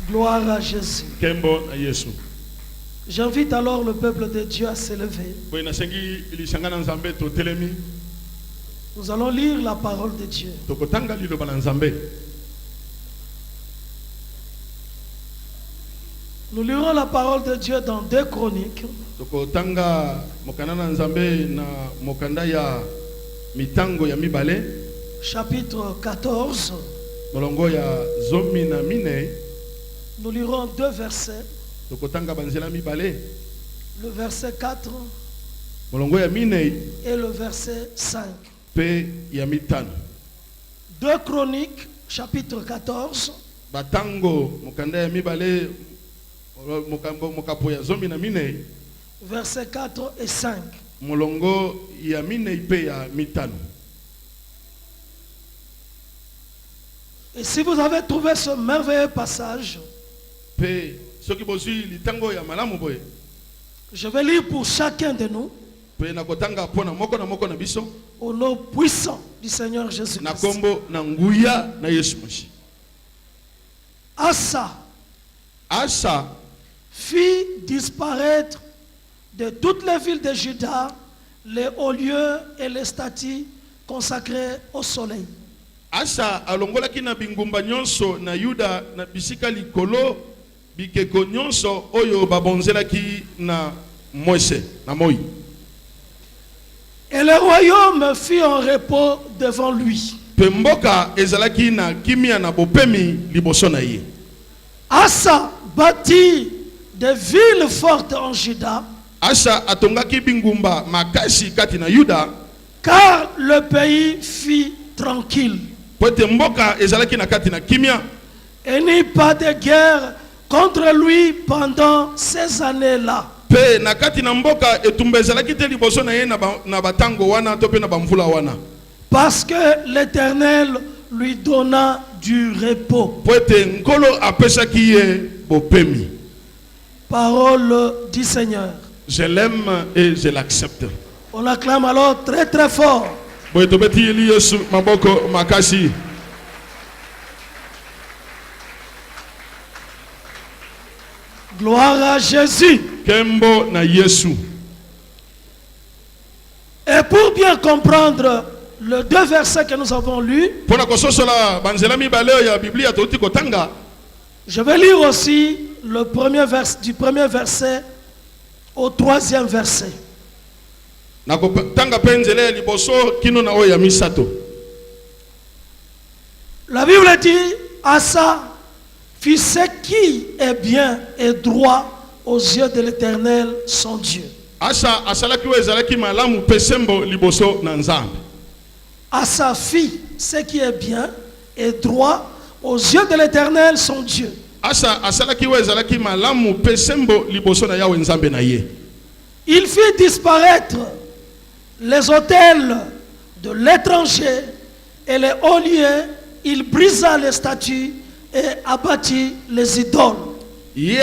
Gloire à Jésus. Kembo na Yesu. J'invite alors le peuple de Dieu à s'élever. Boyena sengi ilishangana nzambe to telemi. Nous allons lire la parole de Dieu. Tokotanga liloba na nzambe. Nous lirons la parole de Dieu dans 2 Chroniques. Tokotanga mokanda na nzambe na mokanda ya mitango ya mibale. Chapitre 14. Molongo ya zomi na mine. Nous lirons 2 versets. Tokotanga banzela mibale. Le verset 4 Molongo ya mine et le verset 5. Pe ya mitano. 2 Chroniques, chapitre 14. Batango mokanda ya mibale mokapo ya zomi na mine. Verset 4 et 5. Molongo ya mine pe ya mitano. Et si vous avez trouvé ce merveilleux passage, je vais lire pour chacun de nous au nom puissant du Seigneur Jésus-Christ. Asa fit disparaître de toutes les villes de Juda les hauts lieux et les statues consacrées au soleil. Asa alongolaki na bingumba nyonso na Yuda na bisika likolo bikeko nyonso oyo babonzelaki na Moïse na Moïse. Et le royaume fit un repos devant lui. Pemboka ezalaki na kimia na bopemi liboso na ye. Asa bâtit des villes fortes en Juda. Asa atongaki bingumba makasi kati na Yuda. Car le pays fut tranquille. Et n'y pas de guerre contre lui pendant ces années-là. Parce que l'Éternel lui donna du repos. Parole du Seigneur. Je l'aime et je l'accepte. On acclame alors très très fort. Gloire à Jésus. Kembo na Yesu. Et pour bien comprendre les 2 versets que nous avons lus, je vais lire aussi le premier vers, du premier verset au 3e verset. La Bible dit, Asa fit ce qui est bien et droit aux yeux de l'Éternel son Dieu. Asa fit ce qui est bien et droit aux yeux de l'Éternel son Dieu. Il fit disparaître les autels de l'étranger et les hauts lieux. Il brisa les statues et abattit les idoles. Il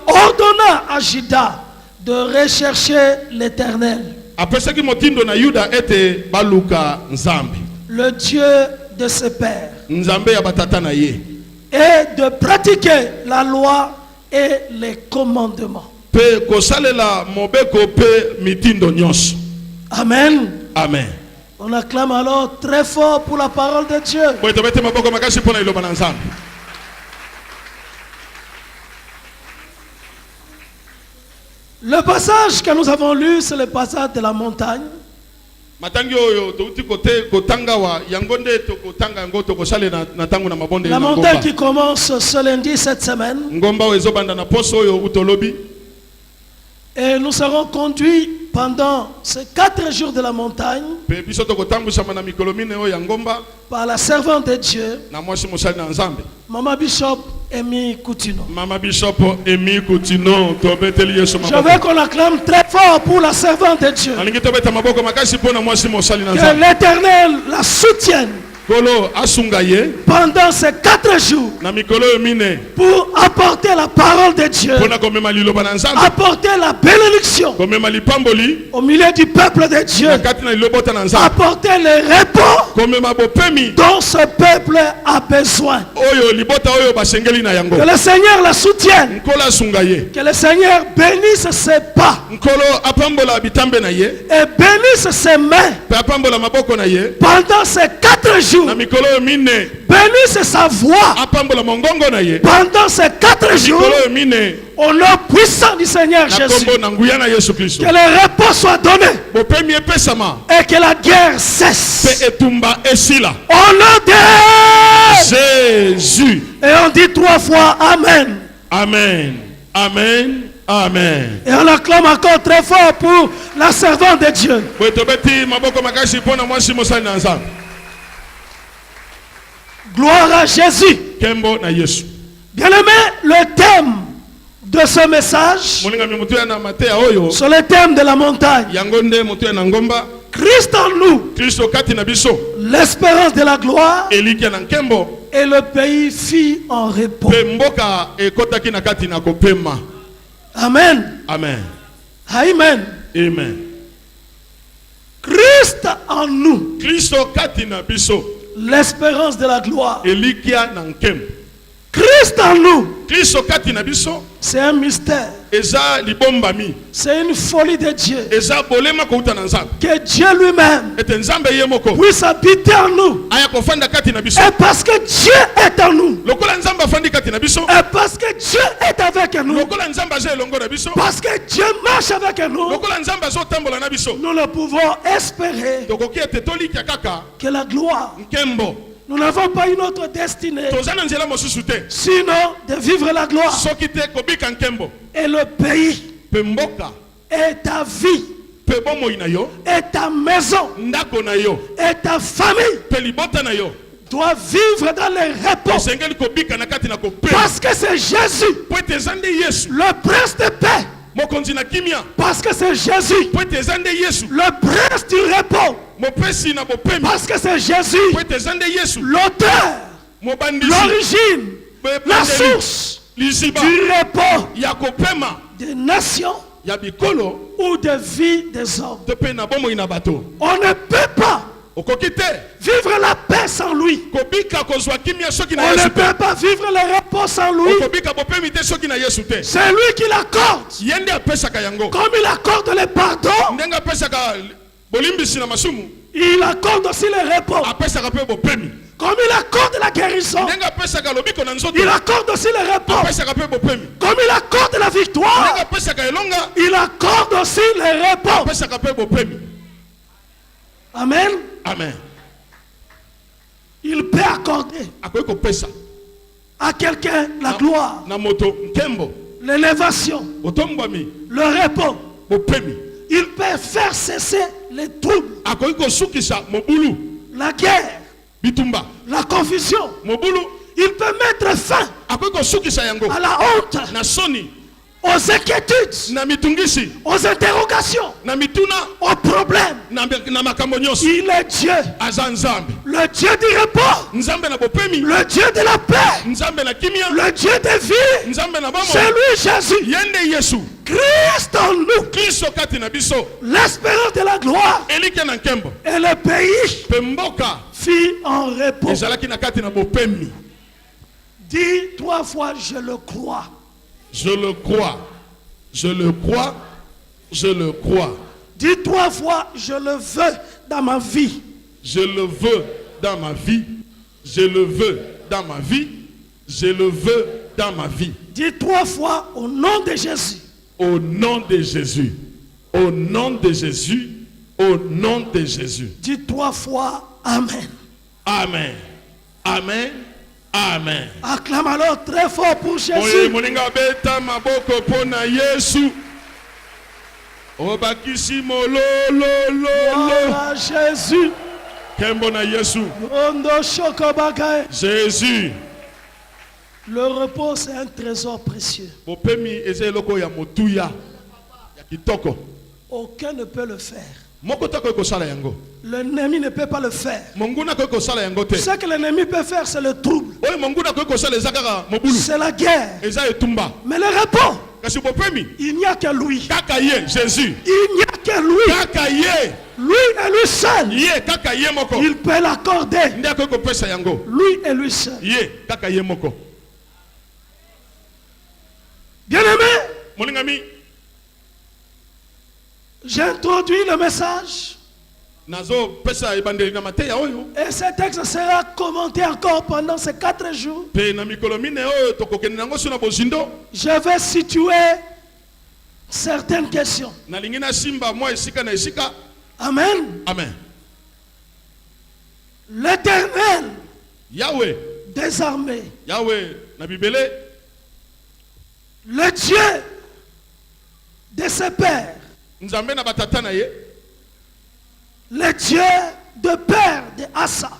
ordonna à Juda de rechercher l'Éternel, le Dieu de ses pères, et de pratiquer la loi et les commandements. Amen. Amen. On acclame alors très fort pour la parole de Dieu. Le passage que nous avons lu, c'est le passage de la montagne. La montagne qui commence ce lundi cette semaine. Et nous serons conduits pendant ces 4 jours de la montagne par la servante de Dieu, Maman Bishop Emi Koutino. Je veux qu'on acclame très fort pour la servante de Dieu. Que l'Éternel la soutienne Nkolo asunga ye pendant ces 4 jours na mikolo yo mine pour apporter la parole de Dieu, pona komema liloba na Nzambe apporter la bénédiction komema lipamboli au milieu du peuple de Dieu, na kati na lilobota na Nzambe apporter le repos komema bopemi dont ce peuple a besoin. oyo libota oyo basengeli na yango Que le Seigneur le soutienne, Nkolo asunga ye que le Seigneur bénisse ses pas Nkolo apambola bitambe na ye et bénisse ses mains pe apambola maboko na ye pendant ces 4 jours. na mikolo yo mine Bénisse sa voix apambola mongongo na ye pendant ces 4 jours mikolo yo mine au nom puissant du Seigneur na Jésus. kombo na nguya na Yesu Kristo Que le repos soit donné bopemi epesama et que la guerre pe cesse. etumba esila Au nom de Jésus. Et on dit 3 fois Amen. Amen. Amen. Amen. Et on acclame encore très fort pour la servante de Dieu. Bwetobeti maboko makashi pona mwasi mosali na Nzambe. Gloire à Jésus. Kembo na Yesu. Bien-aimé, le thème de ce message, Moninga mi mutu ya na matea oyo sur le thème de la montagne, yango nde mutu ya na ngomba Christ en nous, Kristo kati na biso l'espérance de la gloire eliki na nkembo et le pays fit en repos. pe mboka ekotaki na kati na kopema. Amen. Amen. Amen. Amen. Christ en nous, Kristo kati na biso l'espérance de la gloire. elikia na nkembo. Christ en nous, Kristo kati na biso c'est un mystère. eza libombami C'est une folie de Dieu. eza bolema kouta na Nzambe Que Dieu lui-même ete Nzambe ye moko puisse habiter en nous. aya kofanda kati na biso Et parce que Dieu est en nous. lokola Nzambe afandi kati na biso Et parce que Dieu est avec nous. lokola Nzambe aza elongo na biso Parce que Dieu marche avec nous. lokola Nzambe azotambola na biso Nous ne pouvons espérer tokoki ete tolikia kaka que la gloire. nkembo. Nous n'avons pas une autre destinée. toza na nzela mosusu te Sinon de vivre la gloire. soki te kobika nkembo Et le pays pe mboka et ta vie pe bomoi na yo et ta maison ndako na yo et ta famille pe libota na yo doivent vivre dans le repos. osengeli kobika na kati na kopema Parce que c'est Jésus, po ete eza nde Yesu le prince de paix. mokonzi na kimia Parce que c'est Jésus, po ete eza nde Yesu le prince du repos. mopesi na bopemi Parce que c'est Jésus, po ete eza nde Yesu l'auteur, mobandisi l'origine, la ebandeli source liziba du repos ya kopema des nations ya bikolo ou de vie des hommes. to mpe na bomoi na bato On ne peut pas okoki te vivre la paix sans lui. kobika kozwa kimia soki na On ne Yesu te peut pas vivre le repos sans lui. okobika bopemi te soki na Yesu te C'est lui qui l'accorde. ye nde apesaka yango Comme il accorde le pardon, ndenge apesaka bolimbisi na masumu il accorde aussi le repos. apesaka mpe bopemi Comme il accorde la guérison, ndenge apesaka lobiko na nzoto il accorde aussi le repos. apesaka mpe bopemi Comme il accorde la ndenge victoire, apesaka elonga il accorde aussi le repos. apesaka mpe bopemi. Amen. Amen. Il peut accorder akoki kopesa à quelqu'un la gloire, na moto nkembo l'élévation, otombwami le repos. bopemi Il peut faire cesser les troubles, akoki kosukisa mobulu la guerre, bitumba la confusion. mobulu Il peut mettre fin akoki kosukisa yango à la honte, na soni aux inquiétudes, na mitungisi aux interrogations, na mituna aux problèmes. na makambo nyonso Il est Dieu, aza Nzambe le Dieu du repos, Nzambe na bopemi le Dieu de la paix, Nzambe na kimia le Dieu de vie. Nzambe na bomo C'est lui Jésus, yende Yesu Christ en nous, Kristo kati na biso l'espérance de la gloire. elike na nkembo Et le pays pe mboka fit en repos. ezalaki na kati na bopemi. Dis 3 fois, je le crois. Je le crois, je le crois, je le crois. Dis 3 fois, je le veux dans ma vie. Je le veux dans ma vie, je le veux dans ma vie, je le veux dans ma vie. Dis 3 fois, au nom de Jésus. Au nom de Jésus, au nom de Jésus, au nom de Jésus. Dis 3 fois, Amen. Amen, amen, amen. Acclame alors très fort pour Oye Jésus. moninga beta maboko pona Yesu. Obakisi molololo. Gloire à Jésus. Kembo na Yesu. Rondo Shokobakae. Jésus. Le repos, c'est un trésor précieux. Bopemi eze eloko ya motuya ya kitoko. Aucun ne peut le faire. L'ennemi ne peut pas le faire. Ce Ce que l'ennemi peut faire, c'est le trouble. C'est la guerre. Mais le repos, il n'y a que lui. Jésus. Il n'y a que lui. Lui et lui seul. Il peut l'accorder. Lui et lui seul. Bien-aimé, j'ai introduit le message. Et ce texte sera commenté encore pendant ces 4 jours. Je vais situer certaines questions. Amen. Amen. L'Éternel Yahweh des armées, le Dieu de ses pères, le Dieu de père de Asa,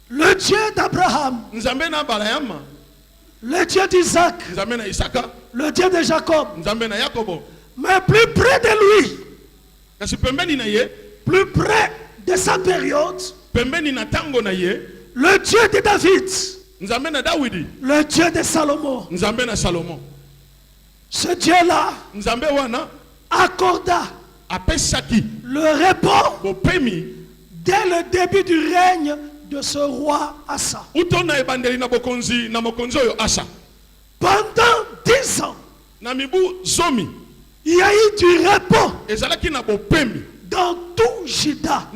le Dieu d'Abraham, le Dieu d'Isaac, le Dieu de Jacob, mais plus près de lui, plus près de sa période, le Dieu de David, le Dieu de Salomon, ce Dieu-là accorda le repos dès le début du règne de ce roi Asa. Pendant 10 ans, il y a eu du repos dans tout Juda.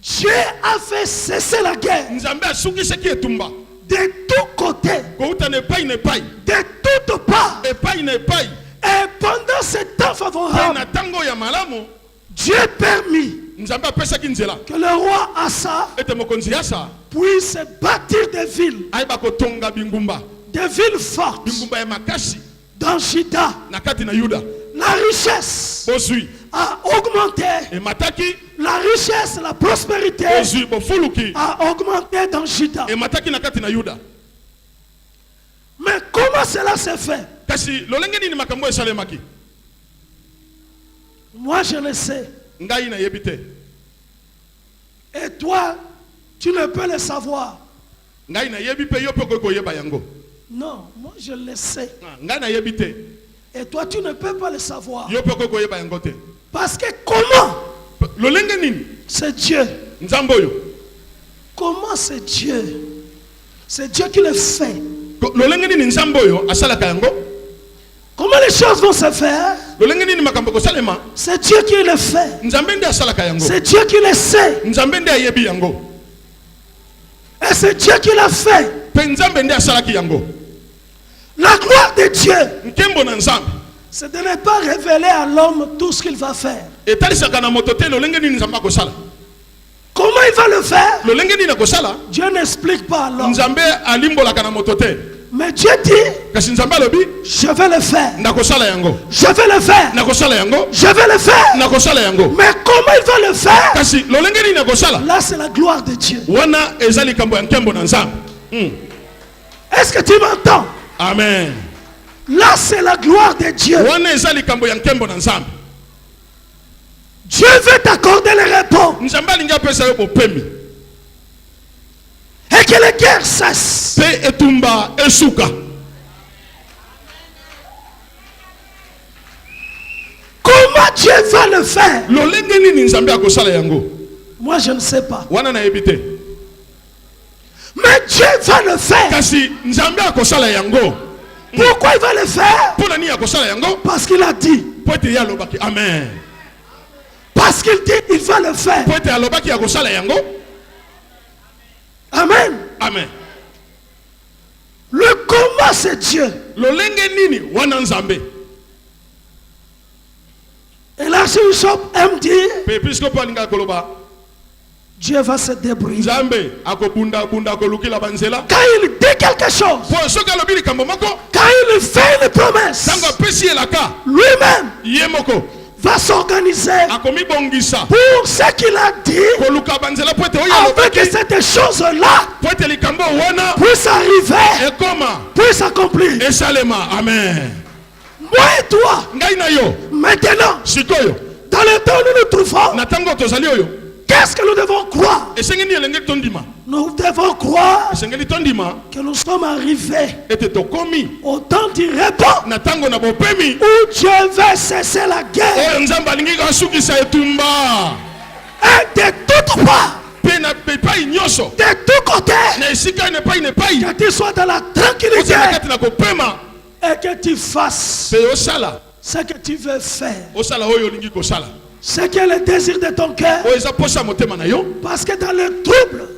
Dieu a fait cesser la guerre de tous côtés, de toutes parts. Et pendant ce temps favorable, Dieu permit que le roi Asa puisse bâtir des villes fortes dans Juda. La richesse a augmenté. La richesse, la prospérité a augmenté dans Juda. Mais comment cela s'est fait? Moi je le sais. Et toi, tu ne peux le savoir. Non, moi je le sais. Et toi, tu ne peux pas le savoir. Parce que comment? C'est Dieu. Comment c'est Dieu? C'est Dieu qui le fait. Comment les choses vont se faire? C'est Dieu qui le fait. C'est Dieu qui le sait. Et c'est Dieu qui l'a fait. La gloire de Dieu, c'est de ne pas révéler à l'homme tout ce qu'il va faire. Comment il va le faire? Dieu n'explique pas à l'homme. Mais Dieu dit, je vais le faire. Je vais le faire. Je vais le faire. Mais comment il va le faire? Là, c'est la gloire de Dieu. Est-ce que tu m'entends? Amen. Là, c'est la gloire de Dieu. Dieu veut t'accorder le repos. Et que les guerres cessent. Comment Dieu va le faire? Moi, je ne sais pas. Mais Dieu va le faire. Pourquoi il va le faire? Parce qu'il a dit. Amen. Parce qu'il dit il va le faire. Amen. Amen. Le comment c'est Dieu. Et l'archbishop aime dire Dieu va se débrouiller. Quand il dit quelque chose, quand il fait une promesse, lui-même va s'organiser pour ce qu'il a dit, avec que cette chose-là puisse arriver, puisse s'accomplir. Amen. Moi et toi, ngai na yo maintenant, sikoyo dans le temps où nous nous trouvons, na tango tozali oyo qu'est-ce que nous devons croire? esengeli elenge tondima Nous devons croire esengeli tondima que nous sommes arrivés ete tokomi au temps du repos na tango na bopemi où Dieu veut cesser la guerre oyo nzambe alingi kasukisa etumba et de toutes parts, mpe na epai nyonso de tous côtés, na esika nepai que tu sois dans la tranquillité ozala na kati na kopema et que tu fasses mpe osala ce que tu veux faire, osala oyo olingi kosala ce qui est le désir de ton cœur, oyo eza posa motema na yo parce que dans le trouble,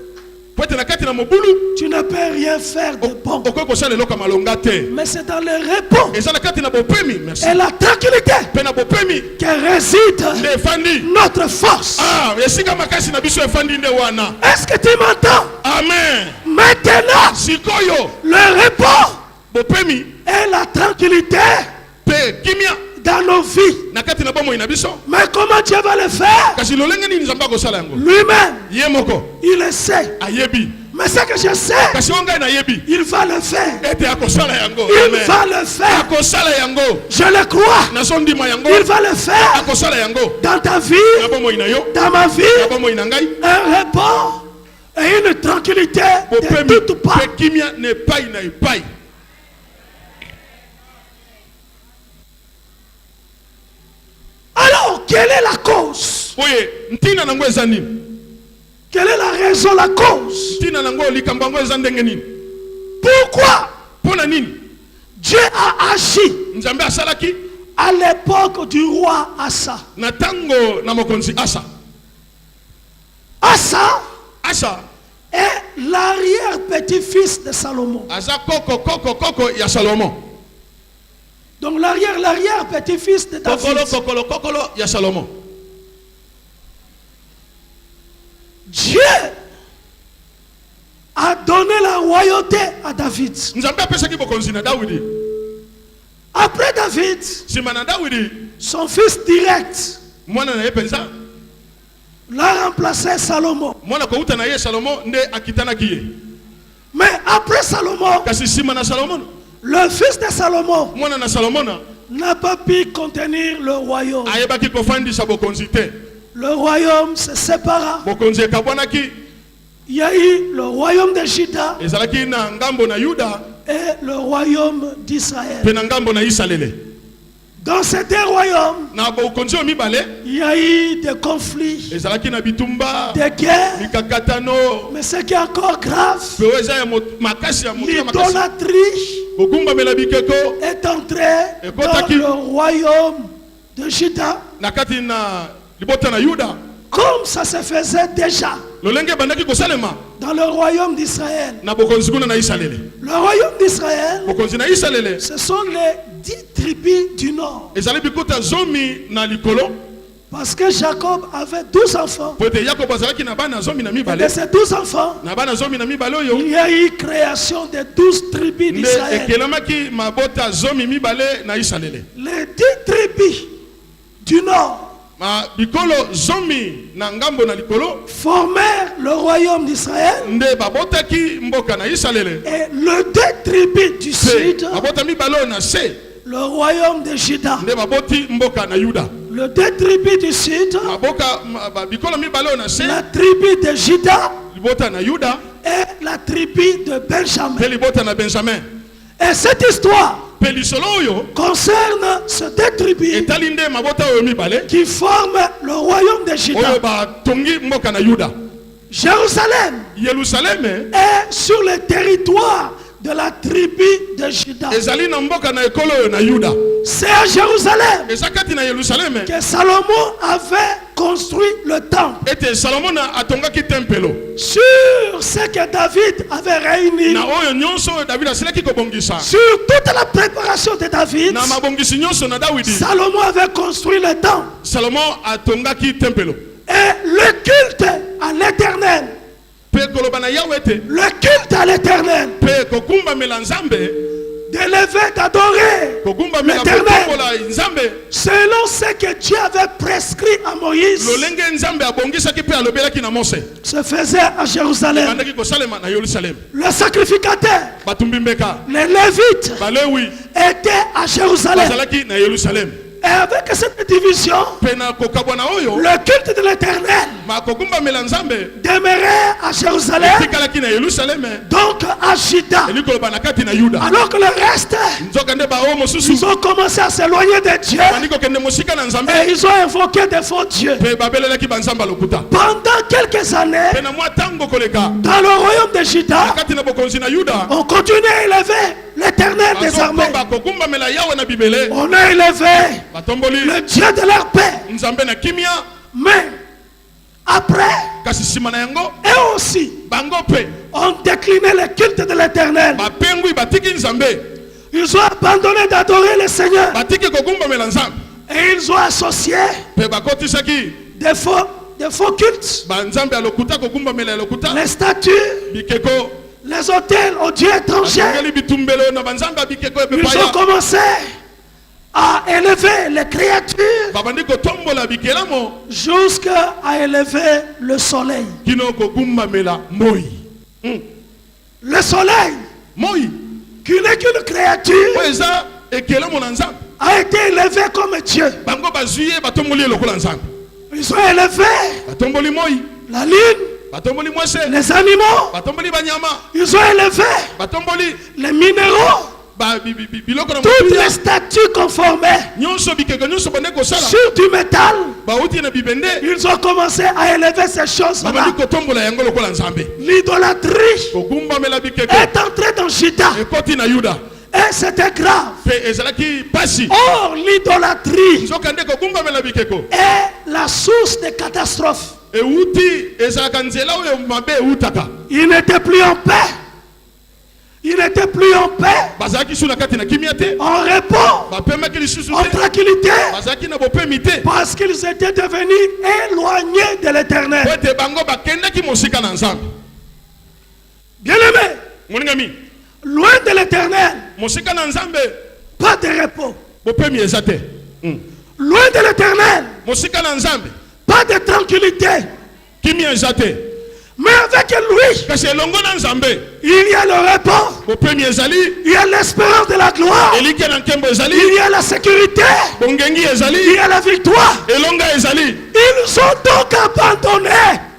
po ete na kati na mobulu tu ne peux rien faire de bon. okoki kosala eloko ya malonga te Mais c'est dans le repos eza na kati na bopemi merci et la tranquillité mpe na bopemi que réside nde efandi notre force. esika makasi na biso efandi nde wana Est-ce que tu m'entends? amen Maintenant, sikoyo le repos bopemi et la tranquillité mpe kimia dans nos vies. na kati na bomoi na biso Mais comment Dieu va le faire? kasi lolenge nini nzambe akosala yango Lui-même, ye moko il le sait. ayebi Mais ce que je sais, kasi o ngai nayebi il va le faire. ete akosala yango Il Amen. va le faire. akosala yango Je le crois. nazondima yango Il va le faire akosala yango dans ta vie, na bomoi na yo dans ma vie. na bomoi na ngai Un repos et une tranquillité de bopemi toutes parts. mpe kimia na epai na epai Alors, quelle est la cause? oye ntina nango eza nini Quelle est la raison, la cause? ntina nango likambo yango eza ndenge nini Pourquoi mpo na nini Dieu a agi nzambe asalaki à l'époque du roi Asa? na tango na mokonzi asa Asa est l'arrière-petit-fils de Salomon. aza koko ya salomo Donc l'arrière-petit-fils de David. kokolo ya salomo Dieu a donné la royauté à David. nzambe apesaki bokonzi na dawidi Après David, nsima na dawidi son fils direct mwana na ye mpenza l'a remplacé Salomon. mwana kouta na ye salomo nde akitanaki ye Mais après Salomon, kasi nsima na salomo le fils de Salomon mwana na salomo n'a pas pu contenir le royaume. ayebaki kofandisa bokonzi te Le royaume se sépara. bokonzi ekabwanaki Il y a eu le royaume de Juda ezalaki na ngambo na yuda et le royaume d'Israël. mpe na ngambo na isalele Dans ces deux royaumes, na bokonzi oyo mibale il y a eu des conflits, ezalaki na bitumba des guerres. mikakatano Mais ce qui est encore grave, mpe oyo eza ya makasi ya motu ya makasi l'idolâtrie kogumbamela bikeko est entrée Et dans Kotaki. le royaume de Juda, na kati na libota na yuda comme ça se faisait déjà lolenge ebandaki kosalema dans le royaume d'Israël. na bokonzi kuna na isalele Le royaume d'Israël, bokonzi na isalele ce sont les 10 tribus du nord. ezali bikuta zomi na likolo Parce que Jacob avait 12 enfants. po ete yakobo azalaki na bana zomi na Et de mibale ces 12 enfants, na bana zomi na mibale il oyo y a eu création de 12 tribus nde d'Israël. ekelamaki mabota zomi mibale na isalele Les 10 tribus du nord bikolo zomi na ngambo na likolo formèrent le royaume d'Israël. nde babotaki mboka na isalele Et le 2 tribus du mpe sud, babota mibale oyo na se le royaume de Juda. nde baboti mboka na yuda Le 2 tribus du sud, bikolo mibale oyo na se la tribu de Juda libota na yuda et la tribu de mpe Benjamin. libota na benjamin Et cette histoire mpe lisolo oyo concerne ces 2 tribus etali nde mabota oyo mibale qui forment le royaume de oyo Juda. batongi mboka na yuda Jérusalem yelusaleme est sur le territoire de la tribu de Juda. ezali na mboka na ekolo oyo na yuda C'est à Jérusalem eza kati na yelusaleme que Salomon avait construit le temple. ete salomo atongaki tempelo Sur ce que David avait réuni, na oyo nyonso oyo davidi asilaki kobongisa sur toute la préparation de David, na mabongisi nyonso na dawidi Salomon avait construit le temple. salomo atongaki tempelo Et le culte à l'éternel, mpe koloba na yawe ete le culte à l'éternel, mpe kogumbamela nzambe d'élever, d'adorer kogumbamela l'éternel, kotombola nzambe selon ce que Dieu avait prescrit à Moïse, lolenge nzambe abongisaki mpe alobelaki na mose se faisait à Jérusalem. ebandaki kosalema na yelusaleme Le sacrificateur, batumbi mbeka les Lévites balewi et était à Jérusalem. bazalaki na Yerusalem. Et avec cette division, Pena kokabwana oyo le culte de l'Éternel makokumba melanzambe demeurait à Jérusalem, tikalaki na Yerusalem donc à Juda. elikoloba na kati na Yuda. Alors que le reste, Nzokande ba o mosusu ils ont commencé à s'éloigner de Dieu bandiko kende mosika na nzambe et ils ont invoqué des faux dieux. pe babelelaki banzamba lokuta. Pendant quelques années, Pena mwa tango koleka dans le royaume de Juda, kati na bokonzi na Yuda on continuait à élever l'Éternel des armées. bakokumba mela yawe na bibele On a élevé batomboli le Dieu de leur paix. nzambe na kimia. Mais après, Kasi sima na yango et aussi, bango pe on décliné le culte de l'Éternel. bapengwi batiki nzambe Ils ont abandonné d'adorer le Seigneur. batiki kokumba mela nzambe Et ils ont associé pe bakotisaki des faux cultes, banzambe ya lokuta kokumba mela ya lokuta les statues, bikeko les hôtels aux dieux étrangers. ngeli bitumbelo na banzambe ya bikeko Ils ont epepaya commencé à élever les créatures babandi kotombola bikelamo jusqu'à élever le soleil. kino kokumba mela moi. Le soleil, Moi qui n'est qu'une créature, oyo eza ekelamo na nzambe a été élevé comme Dieu. bango bazwi ye batomboli ye lokola nzambe Ils ont élevé batomboli moi la lune, batomboli mwese les animaux. batomboli banyama Ils ont élevé batomboli les minéraux. biloko na Toutes motuya les statues conformées nyonso bikeko nyonso bande kosala sur du métal. bauti na bibende Ils ont commencé à élever ces choses-là. babandi kotombola yango lokola nzambe L'idolâtrie kokumbamela bikeko est entrée dans Juda. ekoti na yuda Et c'était grave. mpe ezalaki pasi Or, l'idolâtrie nzokande kokumbamela bikeko est la source de catastrophes. euti ezalaka nzela oyo mabe eutaka Il n'était plus en paix. Il n'était plus en paix, bazalaki su na kati na kimia te en repos, bapemaki lisusu en te tranquillité, bazalaki na bopemi te parce qu'ils étaient devenus éloignés de po l'Éternel. ete bango bakendaki mosika na nzambe. Bien-aimés, Moningami loin de l'Éternel, mosika na nzambe pas de repos. bopemi eza te. Loin de l'Éternel, Mosika na nzambe pas de tranquillité. kimia eza te. Mais avec lui, kasi elongo na nzambe il y a le repos, bopemi ezali il y a l'espérance de la gloire, eliki na nkembo il ezali y a la sécurité, bongengi il ezali y a la victoire. elonga ezali. Ils ont donc abandonné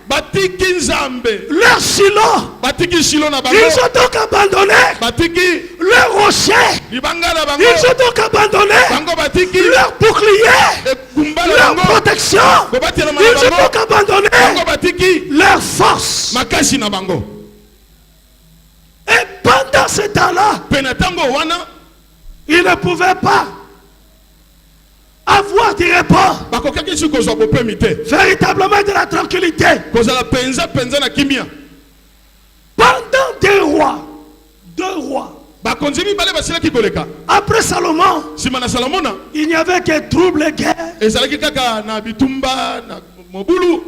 batiki nzambe leur silo. batiki shilo na bango Ils ont donc abandonné batiki leur rocher. libanga na bango Ils ont donc abandonné bango batiki leur bouclier, ekumba na leur bango protection. bobatela Ils ont bango donc abandonné bango batiki leur force. makasi na bango. Et pendant ce temps-là, Pe na tango wana ils ne pouvaient pas avoir du repos, bakokaki su kozwa bopemi te véritablement de la tranquillité. kozala penza na kimia. Pendant deux rois, bakonzi mibale basilaki koleka après Salomon, nsima na salomona il n'y avait que trouble et guerre. ezalaki kaka na bitumba na mobulu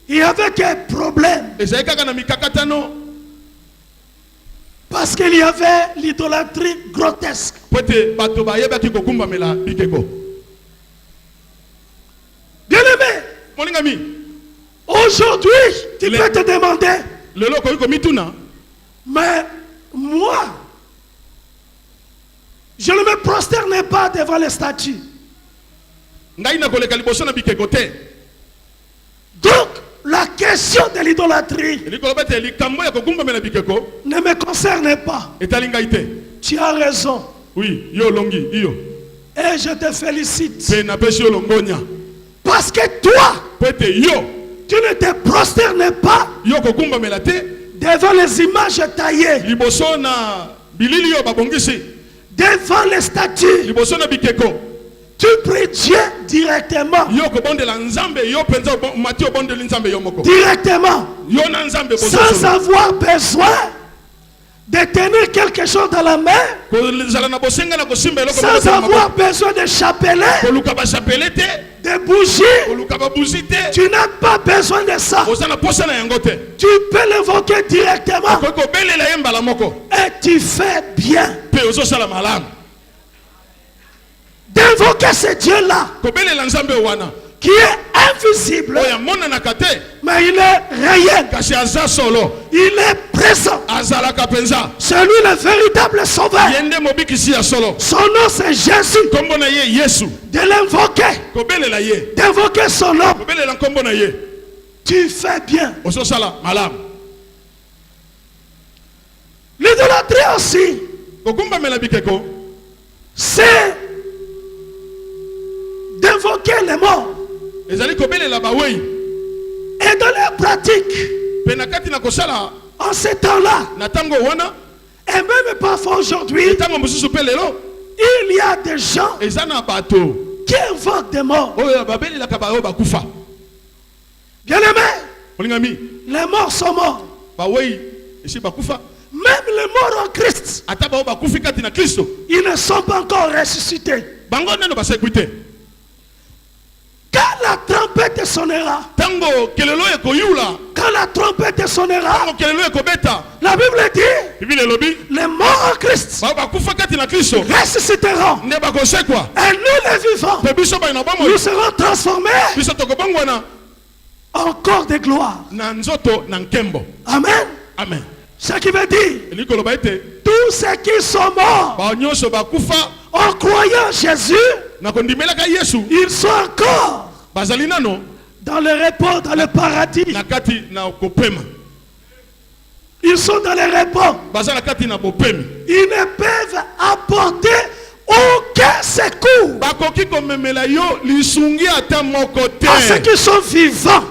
Il n'y avait que problème. ezalaki kaka na mikakatano Parce qu'il y avait l'idolâtrie grotesque. po ete bato bayebaki kokumbamela bikeko. Bien-aimé, Moningami aujourd'hui, tu peux te demander, lelo okoki komituna mais moi, je ne me prosterne pas devant les statues. ngai nakoleka liboso na bikeko te. Donc, la question de l'idolâtrie elikoloba ete likambo ya kokumbamela bikeko ne me concerne pas. etali ngai te. Tu as raison. Oui, yo olongi iyo Et je te félicite. mpe napesi yo longonya Parce que toi, po ete yo tu ne te prosternes pas yo kokumbamela te devant les images taillées, liboso na bilili yo babongisi devant les statues. liboso na bikeko. Tu pries Dieu directement. Yo kobondela nzambe yo penza mati obondeli nzambe yo moko Directement. yo na nzambe Sans avoir besoin de tenir quelque chose dans la main. kozala na bosenga na kosimba eloko Sans avoir besoin de chapelet, koluka bachapele te de bougies. koluka babuzi te Tu n'as pas besoin de ça. oza na posa na yango te Tu peux l'invoquer directement. okoki kobelela ye mbala moko Et tu fais bien mpe ozosala malamu d'invoquer ce Dieu-là. kobelela nzambe wana qui est invisible, oyo amonanaka te mais il est réel. kasi aza solo Il est présent. azalaka mpenza C'est lui le véritable sauveur. ye nde mobikisi ya solo Son nom c'est Jésus. nkombo na ye yesu De l'invoquer, kobelela ye d'invoquer son nom. kobelela nkombo na ye Tu fais bien. ososala malamu L'idolâtrie aussi, kogumbamela bikeko c'est d'invoquer les morts. ezali kobelela bawei Et dans les pratiques, mpe na kati na kosala en ce temps-là, na ntango wana et même parfois aujourd'hui, ntango mosusu mpe lelo il y a des gens eza na bato qui invoquent des morts. oyo babelelaka baoyo bakufa Bien-aimés, olingami les morts sont morts. bawei esi bakufa Même les morts en Christ, ata bao bakufi kati na kristo ils ne sont pas encore ressuscités. bango nano basekwi te Quand la trompette sonnera, ntango kelelo ekoyula quand la trompette sonnera, ntango kelelo ekobeta la Bible dit, bible elobi les morts en Christ bao bakufa kati na kristo ressusciteront. nde bakosekwa Et nous les vivants, mpe biso bai na bomoi nous serons transformés biso tokobongwana en corps de gloire. na nzoto na nkembo Amen. amen Ce qui veut dire, elingi koloba ete tous ceux qui sont morts bao nyonso bakufa en croyant Jésus, na kondimelaka yesu ils sont encore bazali nano dans le repos, dans le paradis. na kati na kopema Ils sont dans le repos. baza na kati na bopemi Ils ne peuvent apporter aucun secours bakoki komemela yo lisungi ata moko te à ceux qui sont vivants.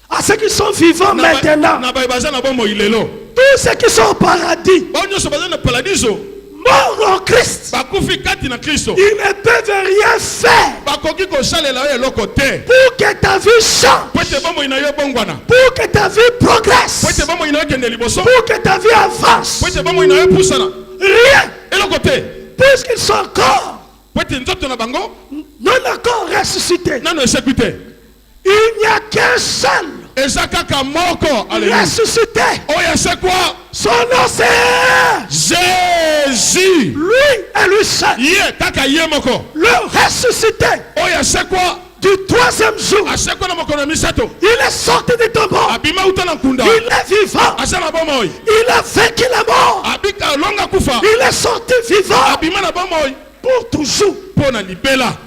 À ceux qui sont vivants maintenant. na bai baza na bomoi lelo Tous ceux qui sont au paradis, bao nyonso baza na paradiso morts en Christ, bakufi kati na kristo ils ne peuvent rien faire bakoki kosalela yo eloko te pour que ta vie change, po ete bomoi na yo ebongwana pour que ta vie po progresse, ete bomoi na yo ekende liboso pour que ta vie avance. po ete bomoi na yo epusana Rien, eloko te puisqu'ils sont encore po ete nzoto na bango non encore ressuscités. nano esekwi te Il n'y a qu'un seul eza kaka moko aleluya ressuscité. oyo esekwa Son nom c'est jésus lui et lui seul. ye kaka ye moko Le ressuscité oyo esekwa du troisième jour. asekwa na mokolo ya misato Il est sorti de tombeau. abima uta na nkunda Il est vivant. aza na bomoi Il a vaincu la mort. abika alonga kufa Il est sorti vivant abima na bomoi pour toujours. mpo na libela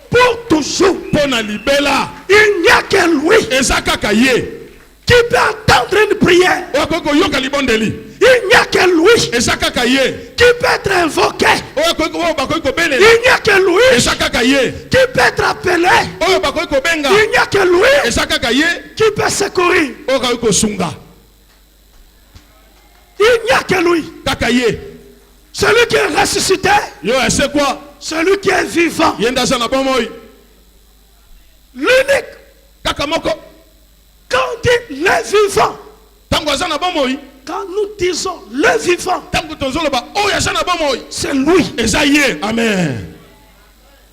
Pour toujours. mpo na libela Il n'y a que lui eza kaka ye qui peut entendre une prière. oyo akoki koyoka libondeli Il n'y a que lui eza kaka ye qui peut être invoqué. oyo bakoki kobelela Il n'y a que lui eza kaka ye qui peut être appelé. oyo bakoki kobenga Il n'y a que lui eza kaka ye qui peut secourir. oyo kakoki kosunga Il n'y a que lui. kaka ye Celui qui est ressuscité, yo asekwa celui qui est vivant. ye nde aza na bomoi L'unique. kaka moko Quand on dit le vivant, ntango aza na bomoi quand nous disons le vivant, ntango tozoloba oyo aza na bomoi c'est lui. eza ye amen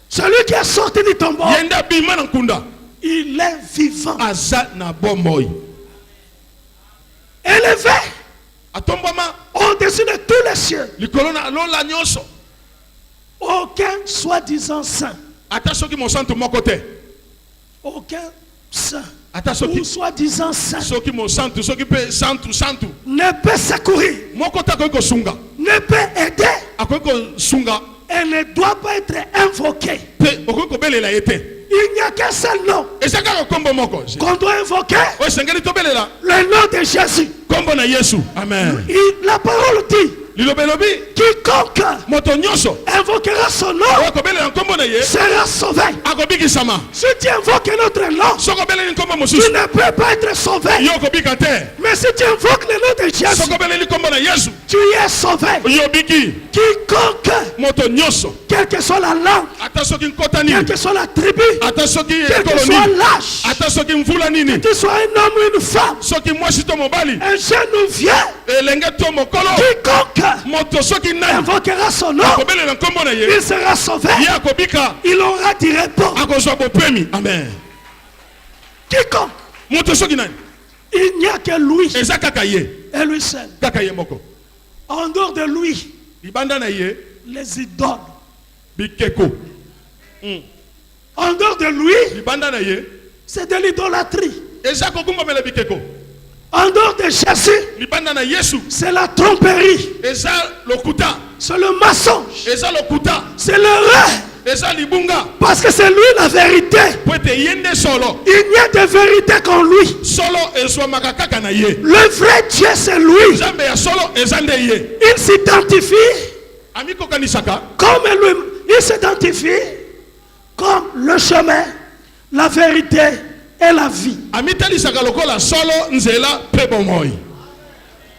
Celui qui est sorti du tombeau, ye nde abima na nkunda il est vivant. aza na bomoi Élevé atombwama au-dessus de tous les cieux. likolo na lola nyonso Aucun soi-disant saint, ata soki mosantu moko te aucun saint ata ou soki soi-disant saint soki mosantu soki mpe santu ne peut secourir, moko te akoki kosunga ne peut aider akoki kosunga et ne doit pas être invoqué. mpe okoki kobelela ye te Il n'y a qu'un seul nom eza kaka nkombo moko qu'on doit invoquer, oyo esengeli tobelela le nom de Jésus. nkombo na yesu amen La parole dit, liloba elobi quiconque moto nyonso invoquera son nom oyo akobelela nkombo na ye sera sauvé. akobikisama Si tu invoques notre nom, soki obeleli nkombo tu mosusu ne peux pas être sauvé. yo okobika te Mais si tu invoques le nom de Jésus, soki obeleli nkombo na yesu tu es sauvé. yo obiki Quiconque, moto nyonso quelle que soit la langue, ata soki nkota quelle nini que soit la tribu, ata soki quel que ekolo soit nini l'âge, ata soki mvula nini que tu sois un homme ou une femme, soki mwasi to mobali un jeune ou vieux, elenge to mokolo quiconque moto soki nani invoquera son nom, akobelela nkombo na ye il sera sauvé. ye akobika Il aura du repos. akozwa bopemi amen Quiconque, moto soki nani il n'y a que lui eza kaka ye et lui seul. kaka ye moko En dehors de lui, libanda na ye les idoles. bikeko En dehors de lui, libanda na ye c'est de l'idolâtrie. eza kogumbamela bikeko. En dehors de Jésus, Libanda na Yesu c'est la tromperie, eza lokuta, c'est le mensonge, eza lokuta, c'est l'erreur. eza libunga. Parce que c'est lui la vérité. Po ete yende solo, Il n'y a de vérité qu'en lui. solo ezwamaka kaka na ye. Le vrai Dieu, c'est lui. Nzambe ya solo eza nde ye. Il s'identifie Ami kokanisaka comme lui. Il s'identifie comme le chemin, la vérité et la vie. ami talisaka lokola solo nzela pe bomoi.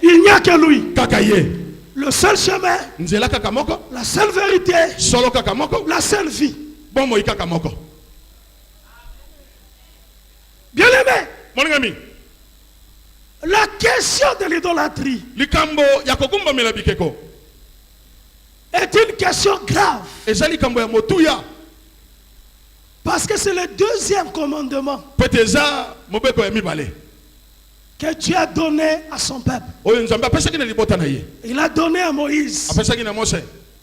Il n'y a que lui. Kaka ye. Le seul chemin, Nzela kaka moko, la seule vérité, solo kaka moko, la seule vie. bomoi kaka moko. Bien aimé, Moningami, la question de l'idolâtrie likambo ya kogumbamela bikeko est une question grave. eza likambo ya motuya. Parce que c'est le deuxième commandement Po ete eza mobeko ya mibale que Dieu a donné à son peuple. oyo nzambe apesaki na libota na ye, Il a donné à Moïse. apesaki na Mose.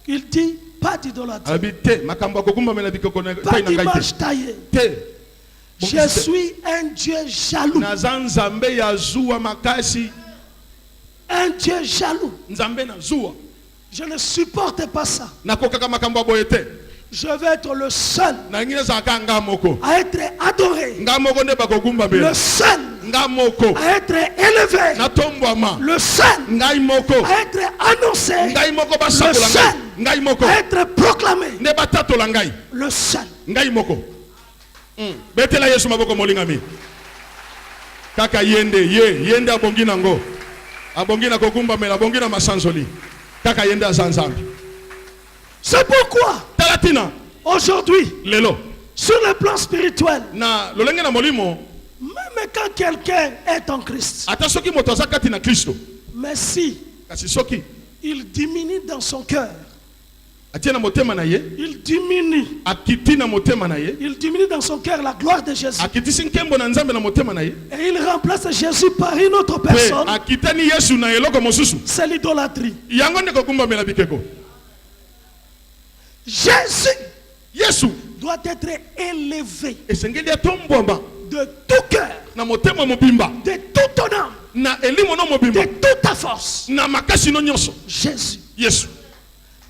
Il dit, pas d'idolâtrie, Alobi te makambo ya kogumbamela bikeko na pas tai na ngai d'image taillée. te. Je suis un Dieu jaloux. Naza nzambe ya zuwa makasi, Un Dieu jaloux. nzambe na zuwa. Je ne supporte pas ça. Nakokaka makambo ya boye te. Je vais être le seul Na ngine ezalaka nga moko. à être adoré. Nga moko nde bakogumbamela. Le seul Nga moko à être élevé. natombwama. Le seul Ngai moko. à être annoncé. Ngai moko Le basakola seul ngai. Ngai moko à être proclamé. nde batatola ngai. Le seul. Ngai moko. Betela Yesu maboko molingami. Kaka yende abongi nango. Abongi na kogumbamela, abongi na masanzoli. Kaka yende azanzambi. C'est pourquoi Talatina aujourd'hui, lelo sur le plan spirituel, na lolenge na molimo même quand quelqu'un est en Christ, ata soki moto aza kati na Kristo, mais si kasi soki il diminue dans son cœur, atie na motema na ye, il diminue akiti na motema na ye, Il diminue dans son cœur la gloire de Jésus. akitisi nkembo na nzambe na motema na ye, Et il remplace Jésus par une autre pe personne. akitani Yesu na eloko mosusu, C'est l'idolâtrie. yango nde kogumbamela bikeko. Jésus Yesu doit être élevé esengeli atombwama de tout cœur, na motema mobimba, de toute ton âme, na elimo no mobimba, de toute ta force. na makasi no nyonso. Jésus. Yesu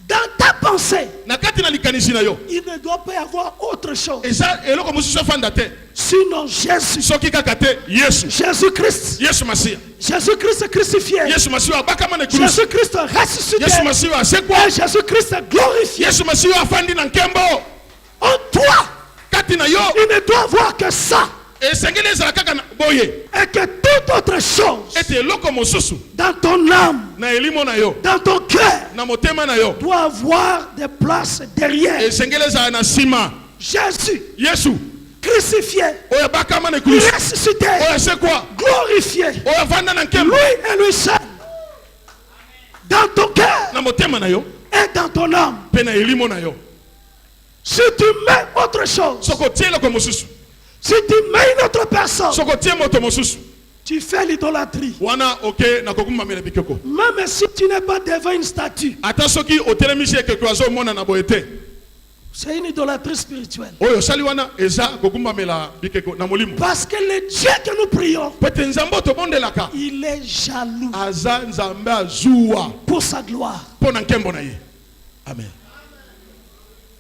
Dans ta pensée, na kati na likanisi na yo il ne doit pas y avoir autre chose. eza eloko mosusu efanda te Sinon Jésus. soki kaka te Yesu. Jésus-Christ. Yesu masiya, Jésus-Christ crucifié. Yesu masiya abakama na ekulusu, Jésus-Christ ressuscité. Yesu masiya asekwa, Et Jésus-Christ glorifié. Yesu masiya afandi na nkembo. En toi, Kati na yo il ne doit avoir que ça. esengeli ezala kaka na boye Et que toute autre chose ete eloko mosusu dans ton âme, na elimo na yo, dans ton cœur, na motema na yo doit avoir des places derrière. esengeli ezala na nsima. Jésus, Yesu crucifié, oyo abakama na ekulusu, ressuscité, oyo asekwa, glorifié, oyo avanda na lui nkembo, et lui seul, dans ton cœur na motema na yo et dans ton âme. mpe na elimo na yo. Si tu mets autre chose, Soko otie eloko mosusu, si tu mets une autre personne, soko otie moto mosusu, tu fais l'idolâtrie. wana oke na kogumbamela bikeko. Même si tu n'es pas devant une statue, Ata soki otelemisi ekeko azomona na boye te, c'est une idolâtrie spirituelle. oyo osali wana eza kogumbamela bikeko na molimo. Parce que le Dieu que nous prions, Po ete nzambe oyo tobondelaka il est jaloux aza nzambe azuwa pour sa gloire. mpo na nkembo na ye. Amen.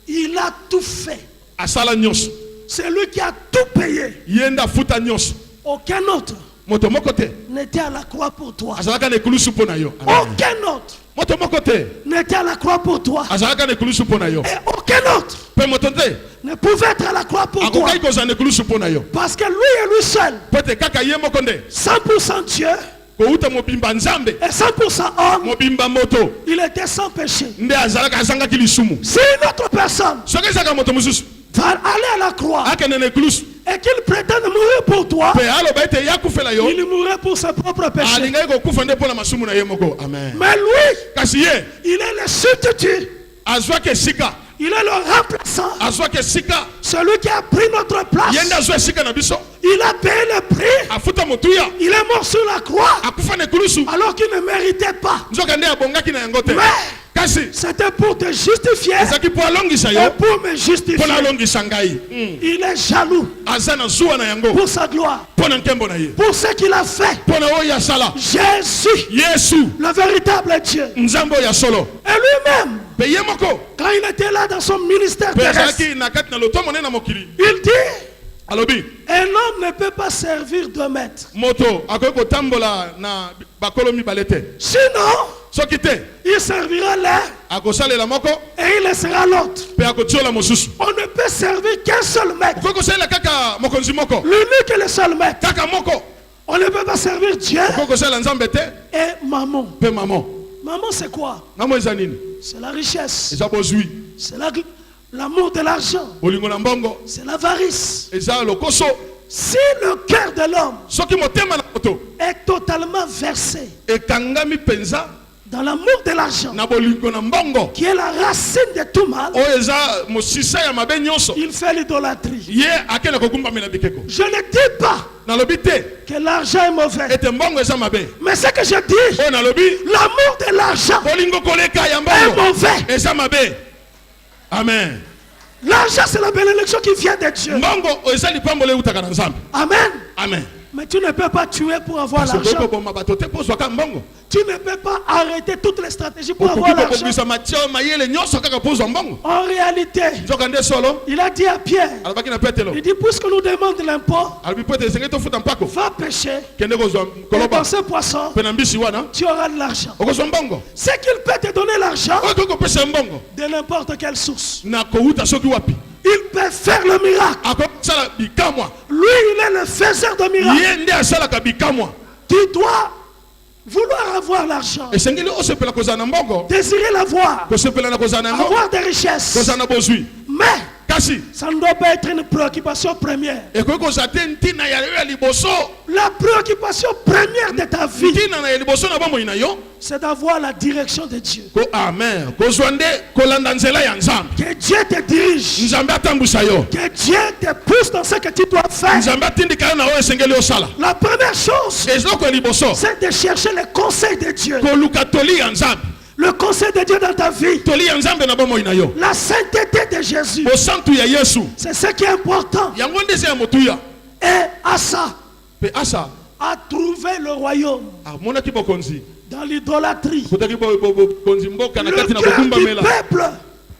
Il a tout fait. Asala nyonso, C'est lui qui a tout payé. ye nde afuta nyonso. Aucun autre Moto moko te n'était à la croix pour toi. azalaka na ekulusu mpo na yo. Amen. Aucun autre Moto moko te n'était à la croix pour toi. azalaka na ekulusu mpo na yo. Et aucun autre Mpe moto te ne pouvait être à la croix pour toi. akokaki kozala na ekulusu mpo na yo. Parce que lui et lui seul, Po ete kaka ye moko nde 100% Dieu kouta mobimba nzambe, et 100% homme, mobimba moto il était sans péché. nde azalaka azangaki lisumu. Si une autre personne Soki ezalaka moto mosusu va aller à la croix akende na ekulusu et qu'il prétende mourir pour toi, mpe aloba ete ye akufela yo, il mourrait pour ses propres péchés. alingaki kokufa nde mpo na masumu na ye moko. Amen. Mais lui, Kasi ye il est le substitut, azwaki esika, il est le remplaçant, azwaki esika, celui qui a pris notre place. ye nde azwa esika na biso, Il a payé le prix. afuta motuya, Il est mort sur la croix akufa na ekulusu alors qu'il ne méritait pas. nzoka nde abongaki na yango te. Mais kasi c'était pour te justifier ezaki po alongisa et yo pour me justifier. pona alongisa ngai Il est jaloux aza na zuwa na yango pour sa gloire, pona nkembo na ye pour ce qu'il a fait. pona oyo asala Jésus, Yesu le véritable Dieu. nzambe oyo ya solo Et lui-même, pe ye moko quand il était là dans son ministère pe terrestre, azalaki na kati na lotomo ne na mokili il dit, alobi un homme ne peut pas servir deux maîtres. moto akoki kotambola na bakolo mibale te Sinon, soki te il servira l'un akosalela moko et il laissera l'autre. pe akotiola mosusu On ne peut servir qu'un seul maître. okoki kosalela kaka mokonzi moko L'unique et le seul maître. kaka moko On ne peut pas servir Dieu okoki kosalela nzambe te et maman. pe mama Maman, c'est quoi? ngambo eza nini C'est la richesse. eza bozwi C'est l'amour de l'argent. bolingo na mbongo C'est l'avarice. eza lokoso Si le cœur de l'homme soki motema na moto est totalement versé ekangami mpenza dans l'amour de l'argent, na bolingo na mbongo qui est la racine de tout mal, oyo eza mosisa ya mabe nyonso il fait l'idolâtrie. ye akende kogumbamela bikeko Je ne dis pas nalobi te que l'argent est mauvais. ete mbongo eza mabe Mais ce que je dis, oyo nalobi l'amour de l'argent bolingo koleka ya est mbongo mauvais. eza mabe amen L'argent, c'est la bénédiction qui vient de Dieu. mbongo eza lipambolo eutaka na nzambe Amen. amen Mais tu ne peux pas tuer pour avoir soki l'argent. okoboma bato te mpo ozwaka mbongo Tu ne peux pas arrêter toutes les stratégies pour okoki avoir l'argent. kokobwisa matio mayele nyonso kaka mpo ozwa mbongo En réalité, nzoka nde solo il a dit à Pierre, alobaki na petelo il dit, puisque nous demande l'impôt, alobi po ete esengeli tofuta mpako va pêcher. kende kozwa Et koloba dans ce poisson, mpe na mbisi wana tu auras de l'argent. okozwa mbongo C'est qu'il peut te donner l'argent oyo toki kopesa mbongo de n'importe quelle source. na kowuta soki wapi Il peut faire le miracle. akosala bikamwa Lui, il est le faiseur de miracles. ye nde asalaka bikamwa Tu dois vouloir avoir l'argent, esengeli osepela kozala na mbongo désirer l'avoir, kosepela na kozala na yango avoir des richesses. kozala na bozwi Mais kasi ça ne doit pas être une préoccupation première. ekoki kozala te ntina ya yo ya liboso La préoccupation première de ta vie, ntina na ya liboso na bomoi na yo c'est d'avoir la direction de Dieu. amen kozwa nde kolanda nzela ya nzambe Que Dieu te dirige. nzambe atambwisa yo Que Dieu te pousse dans ce que tu dois faire. nzambe atindika yo na oyo esengeli osala La première chose, eloko ya liboso c'est de chercher le conseil de Dieu. koluka toli ya nzambe Le conseil de Dieu dans ta vie. toli ya nzambe na bomoi na yo La sainteté de Jésus. bosantu ya yesu C'est ce qui est important. yango nde eza ya motuya Et Asa mpe asa a trouvé le royaume amonaki bokonzi dans l'idolâtrie. kutaki bokonzi mboka na Le kati na cœur du kogumbamela peuple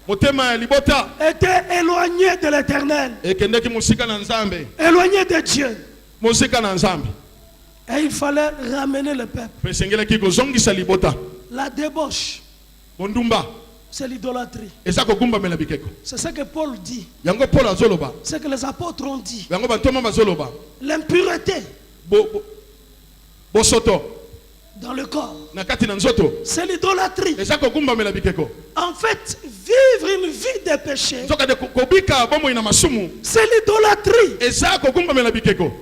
motema ya libota était éloigné de l'éternel, ekendeki mosika na nzambe éloigné de Dieu. mosika na nzambe Et il fallait ramener le peuple. mpe esengelaki kozongisa libota La débauche, bondumba c'est l'idolâtrie. eza kogumbamela bikeko C'est ce que Paul dit. yango paul azoloba Ce que les apôtres ont dit. yango bantoma bazoloba L'impureté bosoto dans le corps, na kati na nzoto c'est l'idolâtrie. eza kogumbamela bikeko En fait, vivre une vie de péché, nzoka de kobika bomoi na masumu c'est l'idolâtrie. eza kogumbamela bikeko